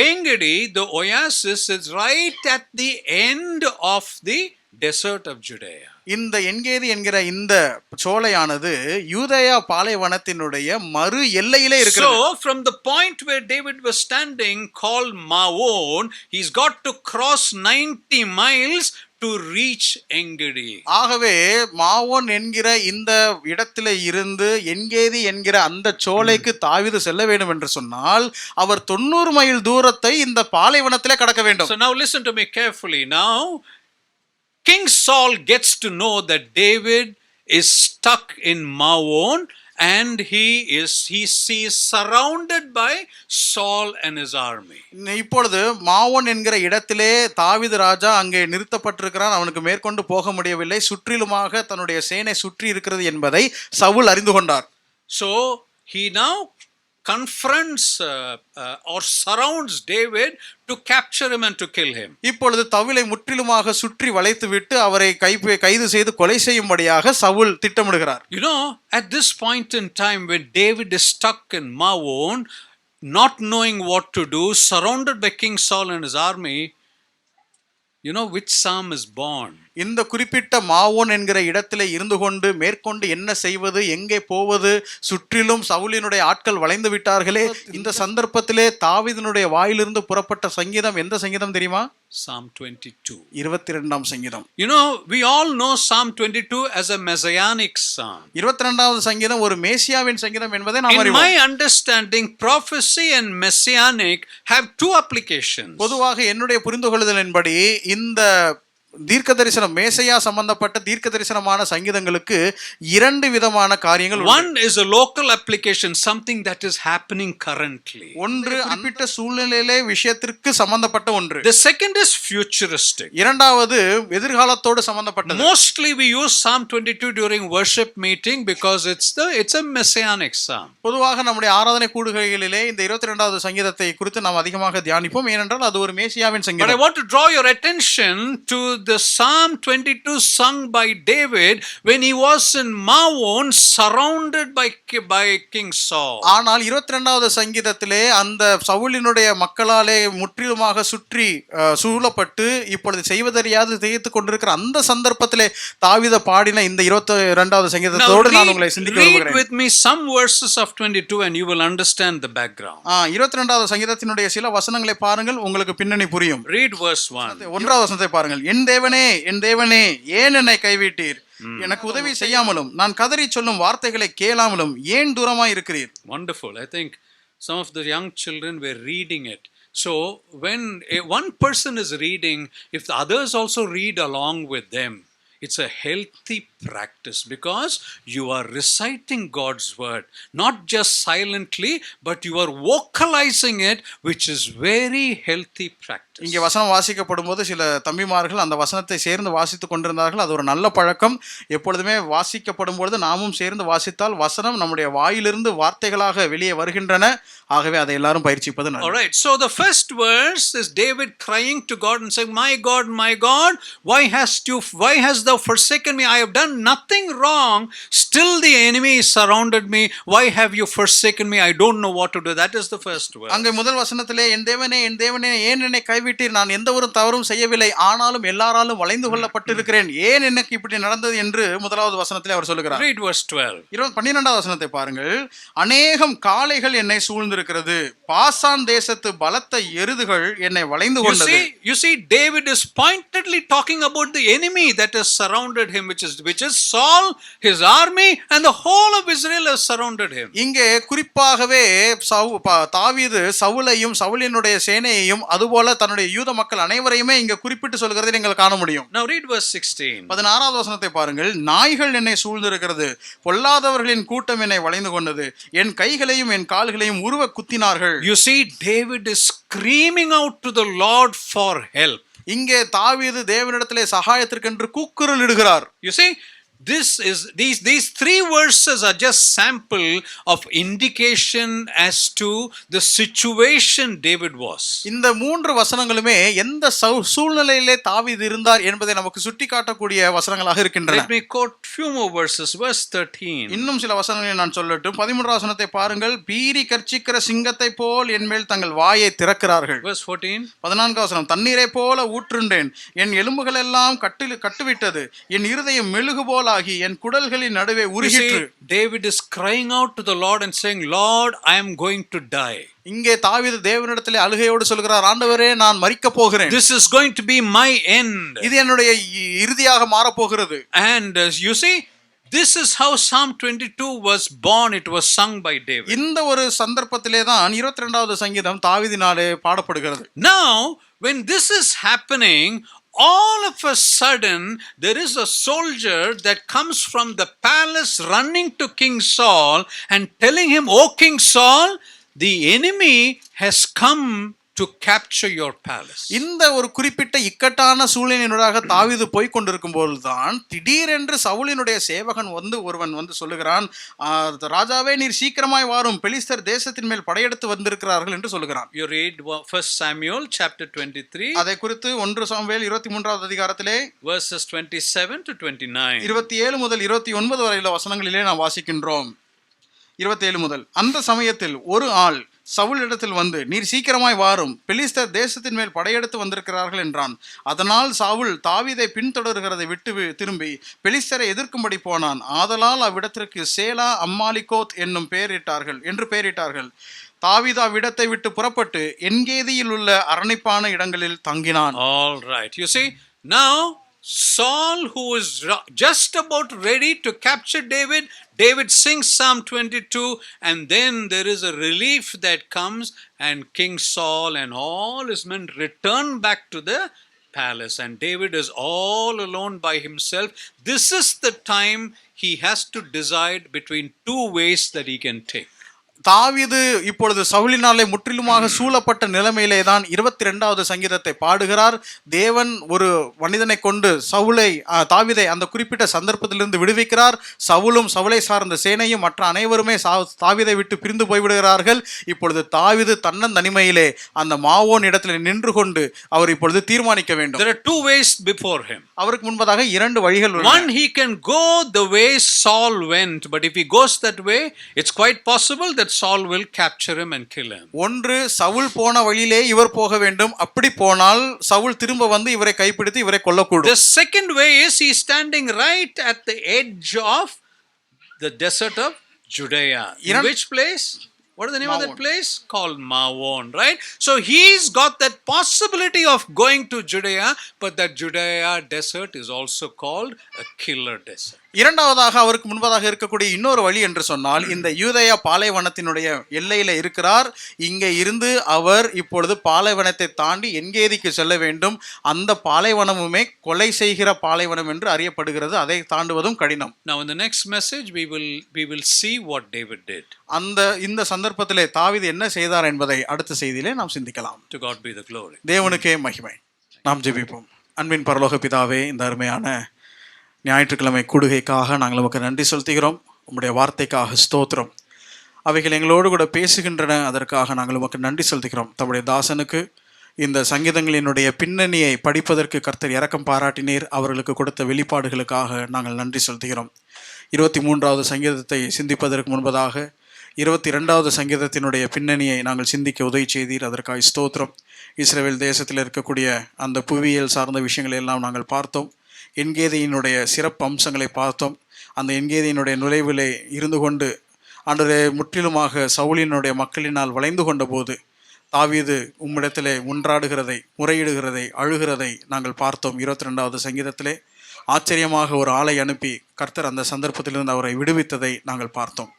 Engedi, the oasis, is right at the end of the desert of Judea. இந்த என்கேதி என்கிற இந்த சோலையானது யூதேயா பாலைவனத்தினுடைய மறு எல்லையிலே இருக்கிறது. So from the point where David was standing called Mawon, he's got to cross 90 miles to reach Engedi. ஆகவே மாவோன் என்கிற இந்த இடத்திலே இருந்து என்கேதி என்கிற அந்த சோலைக்கு தாவீது செல்ல வேண்டும் என்று சொன்னால் அவர் 90 மைல் தூரத்தை இந்த பாலைவனத்திலே கடக்க வேண்டும். So now listen to me carefully. Now King Saul gets to know that David is stuck in Mawon and he is surrounded by Saul and his army. இப்பொழுது மாவோன் என்கிற இடத்திலே தாவீது ராஜா அங்கே நிறுத்தப்பட்டிருக்கிறான். அவனுக்கு மேற்கொண்டு போக முடியவில்லை. சுற்றிலுமாக தன்னுடைய சேனை சுற்றி இருக்கிறது என்பதை சவுல் அறிந்து கொண்டார். So he now confronts or surrounds David to capture him and to kill him. இப்பொழுது தவிலை முற்றிலுமாக சுற்றி வளைத்துவிட்டு அவரை கைது செய்து கொலை செய்யும்படியாக Saul திட்டமிடுகிறார். You know, at this point in time when David is stuck in Mawon, not knowing what to do, surrounded by King Saul and his army, you know which psalm is born? இந்த குறிப்பிட்ட மாவோன் என்கிற இடத்திலே இருந்து கொண்டு மேற்கொண்டு என்ன செய்வது எங்கே போவது சுற்றிலும் சவுலினுடைய ஆட்கள் வளைந்து விட்டார்களே இந்த சந்தர்ப்பத்திலே தாவீதினுடைய வாயிலிருந்து புறப்பட்ட சங்கீதம் எந்த சங்கீதம் தெரியுமா? Psalm 22. 22ஆம் சங்கீதம். You know, we all know Psalm 22 as a messianic psalm. 22வது சங்கீதம் ஒரு மேசியாவின் சங்கீதம் என்பதை நாம் அறிவோம். In my understanding, prophecy and messianic have two applications. பொதுவாக என்னுடைய புரிந்துகொள்ளுதலின்படி இந்த தீர்க்க தரிசனம் மேசையா சம்பந்தப்பட்ட தீர்க்க தரிசனமான சங்கீதங்களுக்கு இரண்டு விதமான காரியங்கள் உண்டு. One is a local application, something that is happening currently. ஒன்று குறிப்பிட்ட சூழ்நிலையிலே விஷயத்திற்கு சம்பந்தப்பட்ட ஒன்று. The second is futuristic. இரண்டாவது எதிர்காலத்தோடு சம்பந்தப்பட்டது. Mostly we use Psalm 22 during worship meeting because it's a messianic psalm. பொதுவாக நம்முடைய ஆராதனை கூடுகைகளிலே இந்த 22வது சங்கீதத்தை குறித்து நாம் அதிகமாக தியானிப்போம், ஏனென்றால் அது ஒரு மேசியாவின் But I சங்கீதம். want to draw your attention to the Psalm 22 sung by David when he was in Maon surrounded by King Saul. ஆனால் 22வது சங்கீதத்திலே அந்த சவுலினுடைய மக்களாலே முற்றிலுமாக சுற்றி சூழப்பட்டு இப்பொழுது செய்வதறியாது திகைத்துக் கொண்டிருக்கிற அந்த சந்தர்ப்பத்திலே தாவீது பாடின இந்த 22வது சங்கீதத்தோடு நான் உங்களை சிந்திக்க read விரும்புகிறேன். with me some verses of 22 and you will understand the background. 22வது சங்கீதத்தினுடைய சில வசனங்களை பாருங்கள், உங்களுக்கு பின்னணி புரியும். Read verse 1. 1வது வசனத்தை பாருங்கள். என் தேவனே என் தேவனே ஏன் என்னை கைவிட்டீர், எனக்கு உதவி செய்யாமலும் நான் கதறி சொல்லும் வார்த்தைகளை கேளாமலும் ஏன் தூரமாய் இருக்கிறீர். Wonderful. I think some of the young children were reading it. So when one person is reading, if the others also read along with them, it's a healthy practice because you are reciting God's word, not just silently, but you are vocalizing it, which is very healthy practice. இங்கே வசனம் வாசிக்கப்படும் போது சில தம்பிமார்கள் அந்த வசனத்தை சேர்ந்து வாசித்துக் கொண்டிருந்தார்கள். அது ஒரு நல்ல பழக்கம். எப்பொழுதுமே வாசிக்கப்படும் பொழுது நாமும் சேர்ந்து வாசித்தால் வசனம் நம்முடைய வாயிலிருந்து வார்த்தைகளாக வெளியே வருகின்றன. ஆகவே அதை எல்லாரும் பயிற்சிப்பது நல்லது. All right. So the first verse is David crying to God and saying, my God, why hast thou forsaken me? I have done nothing wrong. Still the enemy is surrounded me. Why have you forsaken me? I don't know what to do. That is the first verse. அங்கே முதல் வசனத்திலே என் தேவனே ஏன் என்னை கைவிட்டீர், நான் எந்த ஒரு தவறும் செய்யவில்லை, ஆனாலும் எல்லாராலும் வளைந்து கொள்ளப்பட்டிருக்கிறேன், ஏன் எனக்கு இப்படி நடந்தது என்று முதலாவது வசனத்திலே அவர் சொல்லுகிறார். Read verse 12. 12வது வசனத்தை பாருங்கள். அநேகம் காளைகள் என்னை சூழ்ந்திருக்கிறது, பாசான் தேசத்து பலத்த எருதுகள் என்னை வளைந்து கொண்டது. You see David is pointedly talking about the enemy that has surrounded him, which is Saul, his army, and the whole of Israel has surrounded him. இங்கே குறிப்பாகவே தாவீது சவுலையும் சவுலினுடைய சேனையையும் அதுபோல தன்னுடைய யூத மக்கள் அனைவரையுமே இங்க குறிப்பிட்டு சொல்கிறதை நீங்கள் காண முடியும். Now read verse 16. 16வது வசனத்தை பாருங்கள். நாய்கள் என்னை சூழ்ந்திருக்கிறது, பொல்லாதவர்களின் கூட்டம் என்னை வளைந்து கொண்டது, என் கைகளையும் என் கால்களையும் உருவ குத்தினார்கள். You see David is screaming out to the Lord for help. இங்கே தாவீது தேவனிடத்திலே சகாயத்திற்கென்று கூக்குரல் இடுகிறார். You see, these three verses are just sample of indication as to the situation David was. இந்த மூன்று வசனங்களுமே எந்த சூழ்நிலையிலே தாவீது இருந்தார் என்பதை நமக்கு சுட்டிக்காட்டக்கூடிய வசனங்களாக இருக்கின்றன. Let me quote few more verses. Verse 13. இன்னும் சில வசனங்களை நான் சொல்லட்டும். 13வது வசனத்தை பாருங்கள். பீறி கர்ச்சிக்கிற சிங்கத்தை போல் என் மேல் தங்கள் வாயை திறக்கிறார்கள். Verse 14. 14வது வசனம். தண்ணீரை போல ஊற்றுண்டேன், என் எலும்புகள் எல்லாம் கட்டுவிட்டது, என் இருதயம் மெழுகு போல் ஆகி என் குடல்களின் நடுவே உருகிற்று. David is crying out to the Lord and saying, Lord, I am going to die. இங்கே தாவீது தேவனிடத்திலே அழுகையோடு சொல்கிறார், ஆண்டவரே நான் மரிக்க போகிறேன். This is going to be my end. இது என்னுடைய இறுதியாக மாறப் போகிறது. And you see, this is how Psalm 22 was born. It was sung by David. இந்த ஒரு சந்தர்ப்பத்திலே தான் 22வது சங்கீதம் தாவீதினாலே பாடப்படுகிறது. Now, when this is happening, all of a sudden there is a soldier that comes from the palace running to King Saul and telling him, "Oh King Saul, the enemy has come to capture your palace." இந்த ஒரு குறிப்பிட்ட இக்கட்டான சூழ்நிலையினூடாக தாவீது போய் கொண்டிருக்கும் போதுதான் திடீரென்று சவுலினுடைய சேவகன் ஒருவன் சொல்லுகிறான், ராஜாவே நீர் சீக்கிரமாய் வாரும், பெலிஸ்தர் தேசத்தின் மேல் படையெடுத்து வந்திருக்கிறார்கள் என்று சொல்லுகிறான். You read 1 Samuel chapter 23. அதை குறித்து 1 சாமுவேல் 23வது அதிகாரத்திலே verses 27 to 29. 27 முதல் 29 வரையிலுள்ள வசனங்களிலே நாம் வாசிக்கின்றோம். 27 முதல். அந்த சமயத்தில் ஒரு ஆள் சவுலிடத்தில் வந்து, நீர் சீக்கிரமாய் வாரும், பெலிஸ்தர் தேசத்தின் மேல் படையெடுத்து வந்திருக்கிறார்கள் என்றான். அதனால் சவுல் தாவீதை பின்தொடர்கிறதை விட்டு திரும்பி பெலிஸ்தரை எதிர்க்கும்படி போனான். ஆதலால் அவ்விடத்திற்கு சேலா அம்மாலிகோத் என்னும் பெயரிட்டார்கள். தாவீது அவ்விடத்தை விட்டு புறப்பட்டு என்கேதியில் உள்ள அரணிப்பான இடங்களில் தங்கினான். All right. You see, now Saul, who is just about ready to capture David sings Psalm 22, and then there is a relief that comes, and King Saul and all his men return back to the palace and David is all alone by himself. This is the time he has to decide between two ways that he can take. தாவீது இப்பொழுது சவுலினாலே முற்றிலுமாக சூழப்பட்ட நிலைமையிலே தான் 22வது சங்கீதத்தை பாடுகிறார். தேவன் ஒரு மனிதனை கொண்டு தாவீதை அந்த குறிப்பிட்ட சந்தர்ப்பத்திலிருந்து விடுவிக்கிறார். சவுலும் சவுலை சார்ந்த சேனையும் மற்ற அனைவருமே தாவீதை விட்டு பிரிந்து போய்விடுகிறார்கள். இப்பொழுது தாவீது தன்னந்தனிமையிலே அந்த மாவோன் இடத்துல நின்று கொண்டு அவர் இப்பொழுது தீர்மானிக்க வேண்டும். There are two ways before him. அவருக்கு முன்பதாக 2 வழிகள் உள்ளன. One, he can go the way Saul went, but if he goes that way, it's quite possible that Saul will capture him and kill him. ஒன்று சவுல் போன வழியிலே இவர் போக வேண்டும். அப்படி போனால் சவுல் திரும்ப வந்து இவரை கைப்பிடித்து இவரை கொல்லக்கூடும். The second way is he is standing right at the edge of the desert of Judea. In which place? What is the name of that place? Called Mawon, right? So he's got that possibility of going to Judea, but that Judea desert is also called a killer desert. இரண்டாவதாக அவருக்கு முன்பதாக இருக்கக்கூடிய இன்னொரு வழி என்று சொன்னால் இந்த யூதேயா பாலைவனத்தினுடைய எல்லையில இருக்கிறார். இங்கே இருந்து அவர் இப்பொழுது பாலைவனத்தை தாண்டி என்கேதிக்கு செல்ல வேண்டும். அந்த பாலைவனமுமே கொலை செய்கிற பாலைவனம் என்று அறியப்படுகிறது. அதை தாண்டுவதும் கடினம். Now in the next message we will see what David did. இந்த சந்தர்ப்பத்திலே தாவீது என்ன செய்தார் என்பதை அடுத்த செய்தியிலே நாம் சிந்திக்கலாம். To God be the glory. தேவனுக்கே மகிமை. நாம் ஜெபிப்போம். அன்பின் பரலோக பிதாவே, இந்த அருமையான ஞாயிற்றுக்கிழமை கூடுகைக்காக நாங்கள் உமக்கு நன்றி செலுத்துகிறோம். உம்முடைய வார்த்தைக்காக ஸ்தோத்திரம். அவைகள் எங்களோடு கூட பேசுகின்றன. அதற்காக நாங்கள் உமக்கு நன்றி செலுத்துகிறோம். தம்முடைய தாசனுக்கு இந்த சங்கீதங்களினுடைய பின்னணியை படிப்பதற்கு கர்த்தர் இரக்கம் பாராட்டினீர். அவர்களுக்கு கொடுத்த வெளிப்பாடுகளுக்காக நாங்கள் நன்றி செலுத்துகிறோம். 23வது சங்கீதத்தை சிந்திப்பதற்கு முன்பதாக 22வது சங்கீதத்தினுடைய பின்னணியை நாங்கள் சிந்திக்க உதவி செய்தீர். அதற்காக ஸ்தோத்திரம். இஸ்ரவேல் தேசத்தில் இருக்கக்கூடிய அந்த புவியியல் சார்ந்த விஷயங்களை எல்லாம் நாங்கள் பார்த்தோம். என்கேதியினுடைய சிறப்பு அம்சங்களை பார்த்தோம். அந்த என்கேதியினுடைய நுழைவிலே இருந்து கொண்டு ஆண்டவரே முற்றிலுமாக சவுலினுடைய மக்களினால் வளைந்து கொண்ட போது தாவீது உம்மிடத்திலே ஒன்றாடுகிறதை, முறையிடுகிறதை, அழுகிறதை நாங்கள் பார்த்தோம். 22வது சங்கீதத்திலே ஆச்சரியமாக ஒரு ஆளை அனுப்பி கர்த்தர் அந்த சந்தர்ப்பத்திலிருந்து அவரை விடுவித்ததை நாங்கள் பார்த்தோம்.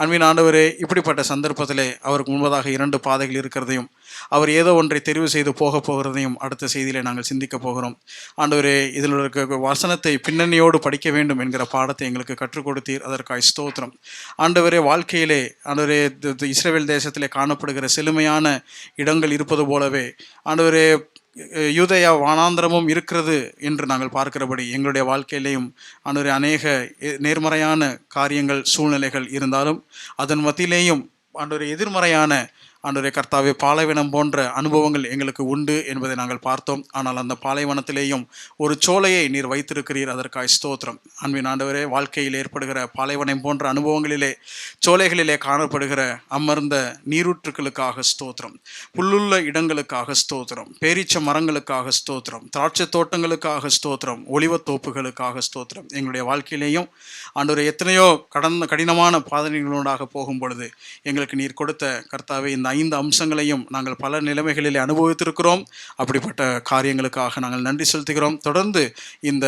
அன்பின் ஆண்டவரே, இப்படிப்பட்ட சந்தர்ப்பத்திலே அவருக்கு முன்பதாக 2 பாதைகள் இருக்கிறதையும் அவர் ஏதோ ஒன்றை தெரிவு செய்து போகிறதையும் அடுத்த செய்தியிலே நாங்கள் சிந்திக்க போகிறோம். ஆண்டவரே, இதில் இருக்க வசனத்தை பின்னணியோடு படிக்க வேண்டும் என்கிற பாடத்தை எங்களுக்கு கற்றுக் கொடுத்தீர். அதற்காக ஸ்தோத்திரம். ஆண்டவரே, வாழ்க்கையிலே ஆண்டவரே இஸ்ரவேல் தேசத்திலே காணப்படுகிற செழுமையான இடங்கள் இருப்பது போலவே ஆண்டவரே யூதேயா வானாந்திரமும் இருக்கிறது என்று நாங்கள் பார்க்கிறபடி எங்களுடைய வாழ்க்கையிலேயும் ஆண்டவரே அநேக நேர்மறையான காரியங்கள், சூழ்நிலைகள் இருந்தாலும் அதன் மத்தியிலேயும் ஆண்டவரே எதிர்மறையான ஆண்டவரே கர்த்தாவே பாலைவனம் போன்ற அனுபவங்கள் எங்களுக்கு உண்டு என்பதை நாங்கள் பார்த்தோம். ஆனால் அந்த பாலைவனத்திலேயும் ஒரு சோலையை நீர் வைத்திருக்கிறீர். அதற்காக ஸ்தோத்திரம். அன்பின் ஆண்டவரே, வாழ்க்கையில் ஏற்படுகிற பாலைவனம் போன்ற அனுபவங்களிலே, சோலைகளிலே காணப்படுகிற அமர்ந்த நீரூற்றுக்களுக்காக ஸ்தோத்திரம், புல்லுள்ள இடங்களுக்காக ஸ்தோத்திரம், பேரீச்ச மரங்களுக்காக ஸ்தோத்திரம், திராட்சை தோட்டங்களுக்காக ஸ்தோத்திரம், ஒலிவத்தோப்புகளுக்காக ஸ்தோத்திரம். எங்களுடைய வாழ்க்கையிலேயும் ஆண்டவரே எத்தனையோ கடினமான பாதனைகளோடாக போகும் பொழுது எங்களுக்கு நீர் கொடுத்த கர்த்தாவே இந்த 5 அம்சங்களையும் நாங்கள் பல நிலைமைகளில் அனுபவித்திருக்கிறோம். அப்படிப்பட்ட காரியங்களுக்காக நாங்கள் நன்றி செலுத்துகிறோம். தொடர்ந்து இந்த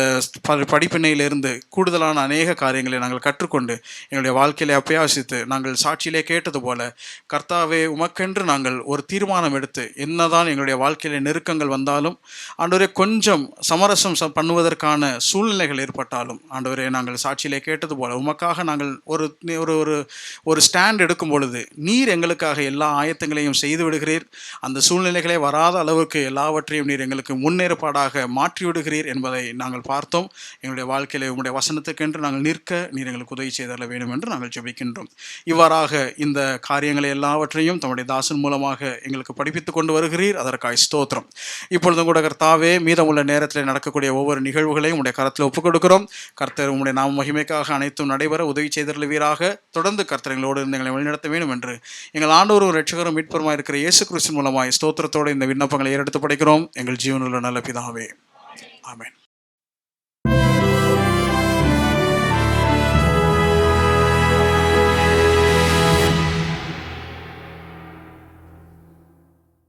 படிப்பினையிலிருந்து கூடுதலான அநேக காரியங்களை நாங்கள் கற்றுக்கொண்டு எங்களுடைய வாழ்க்கையிலே அபியாசித்து நாங்கள் சாட்சியிலே கேட்டது போல கர்த்தாவே உமக்கென்று நாங்கள் ஒரு தீர்மானம் எடுத்து என்னதான் எங்களுடைய வாழ்க்கையிலே நெருக்கங்கள் வந்தாலும் ஆண்டவரே கொஞ்சம் சமரசம் பண்ணுவதற்கான சூழ்நிலைகள் ஏற்பட்டாலும் ஆண்டவரே நாங்கள் சாட்சியிலே கேட்டது போல உமக்காக நாங்கள் ஒரு ஸ்டாண்ட் எடுக்கும் பொழுது நீர் எங்களுக்காக எல்லா ஆயத்தங்களையும் செய்து விடுகிறீர். அந்த சூழ்நிலைகளே வராத அளவுக்கு எல்லாவற்றையும் நீர் எங்களுக்கு முன்னேற்பாடாக மாற்றி விடுகிறீர் என்பதை நாங்கள் பார்த்தோம். எங்களுடைய வாழ்க்கையில உங்களுடைய வசனத்துக்கென்று நாங்கள் நிற்க நீர் எங்களுக்கு உதவி செய்தர வேண்டும் என்று நாங்கள் ஜெபிக்கின்றோம். இவ்வாறாக இந்த காரியங்களை எல்லாவற்றையும் தம்முடைய தாசன் மூலமாக எங்களுக்கு படிப்பித்துக் கொண்டு வருகிறீர். அதற்காக ஸ்தோத்திரம். இப்பொழுதும் கூட கர்த்தாவே, மீதமுள்ள நேரத்தில் நடக்கக்கூடிய ஒவ்வொரு நிகழ்வுகளையும் உடைய கரத்தில் ஒப்புக் கொடுக்கிறோம். கர்த்தர் உங்களுடைய நாம மகிமைக்காக அனைத்தும் நடைபெற உதவி செய்தருளுவீராக. தொடர்ந்து கர்த்தர் எங்களோடு இருந்து எங்களை வழிநடத்த வேண்டும் என்று எங்கள் ஆண்டவரும் இரட்சகரும் மீட்பருமாய் இருக்கிற இயேசு கிறிஸ்துவின் மூலமாய் ஸ்தோத்திரத்தோடு இந்த விண்ணப்பங்களை ஏறெடுத்து படைக்கிறோம். எங்கள் ஜீவனுள்ள நல்ல பிதாவே, ஆமென்.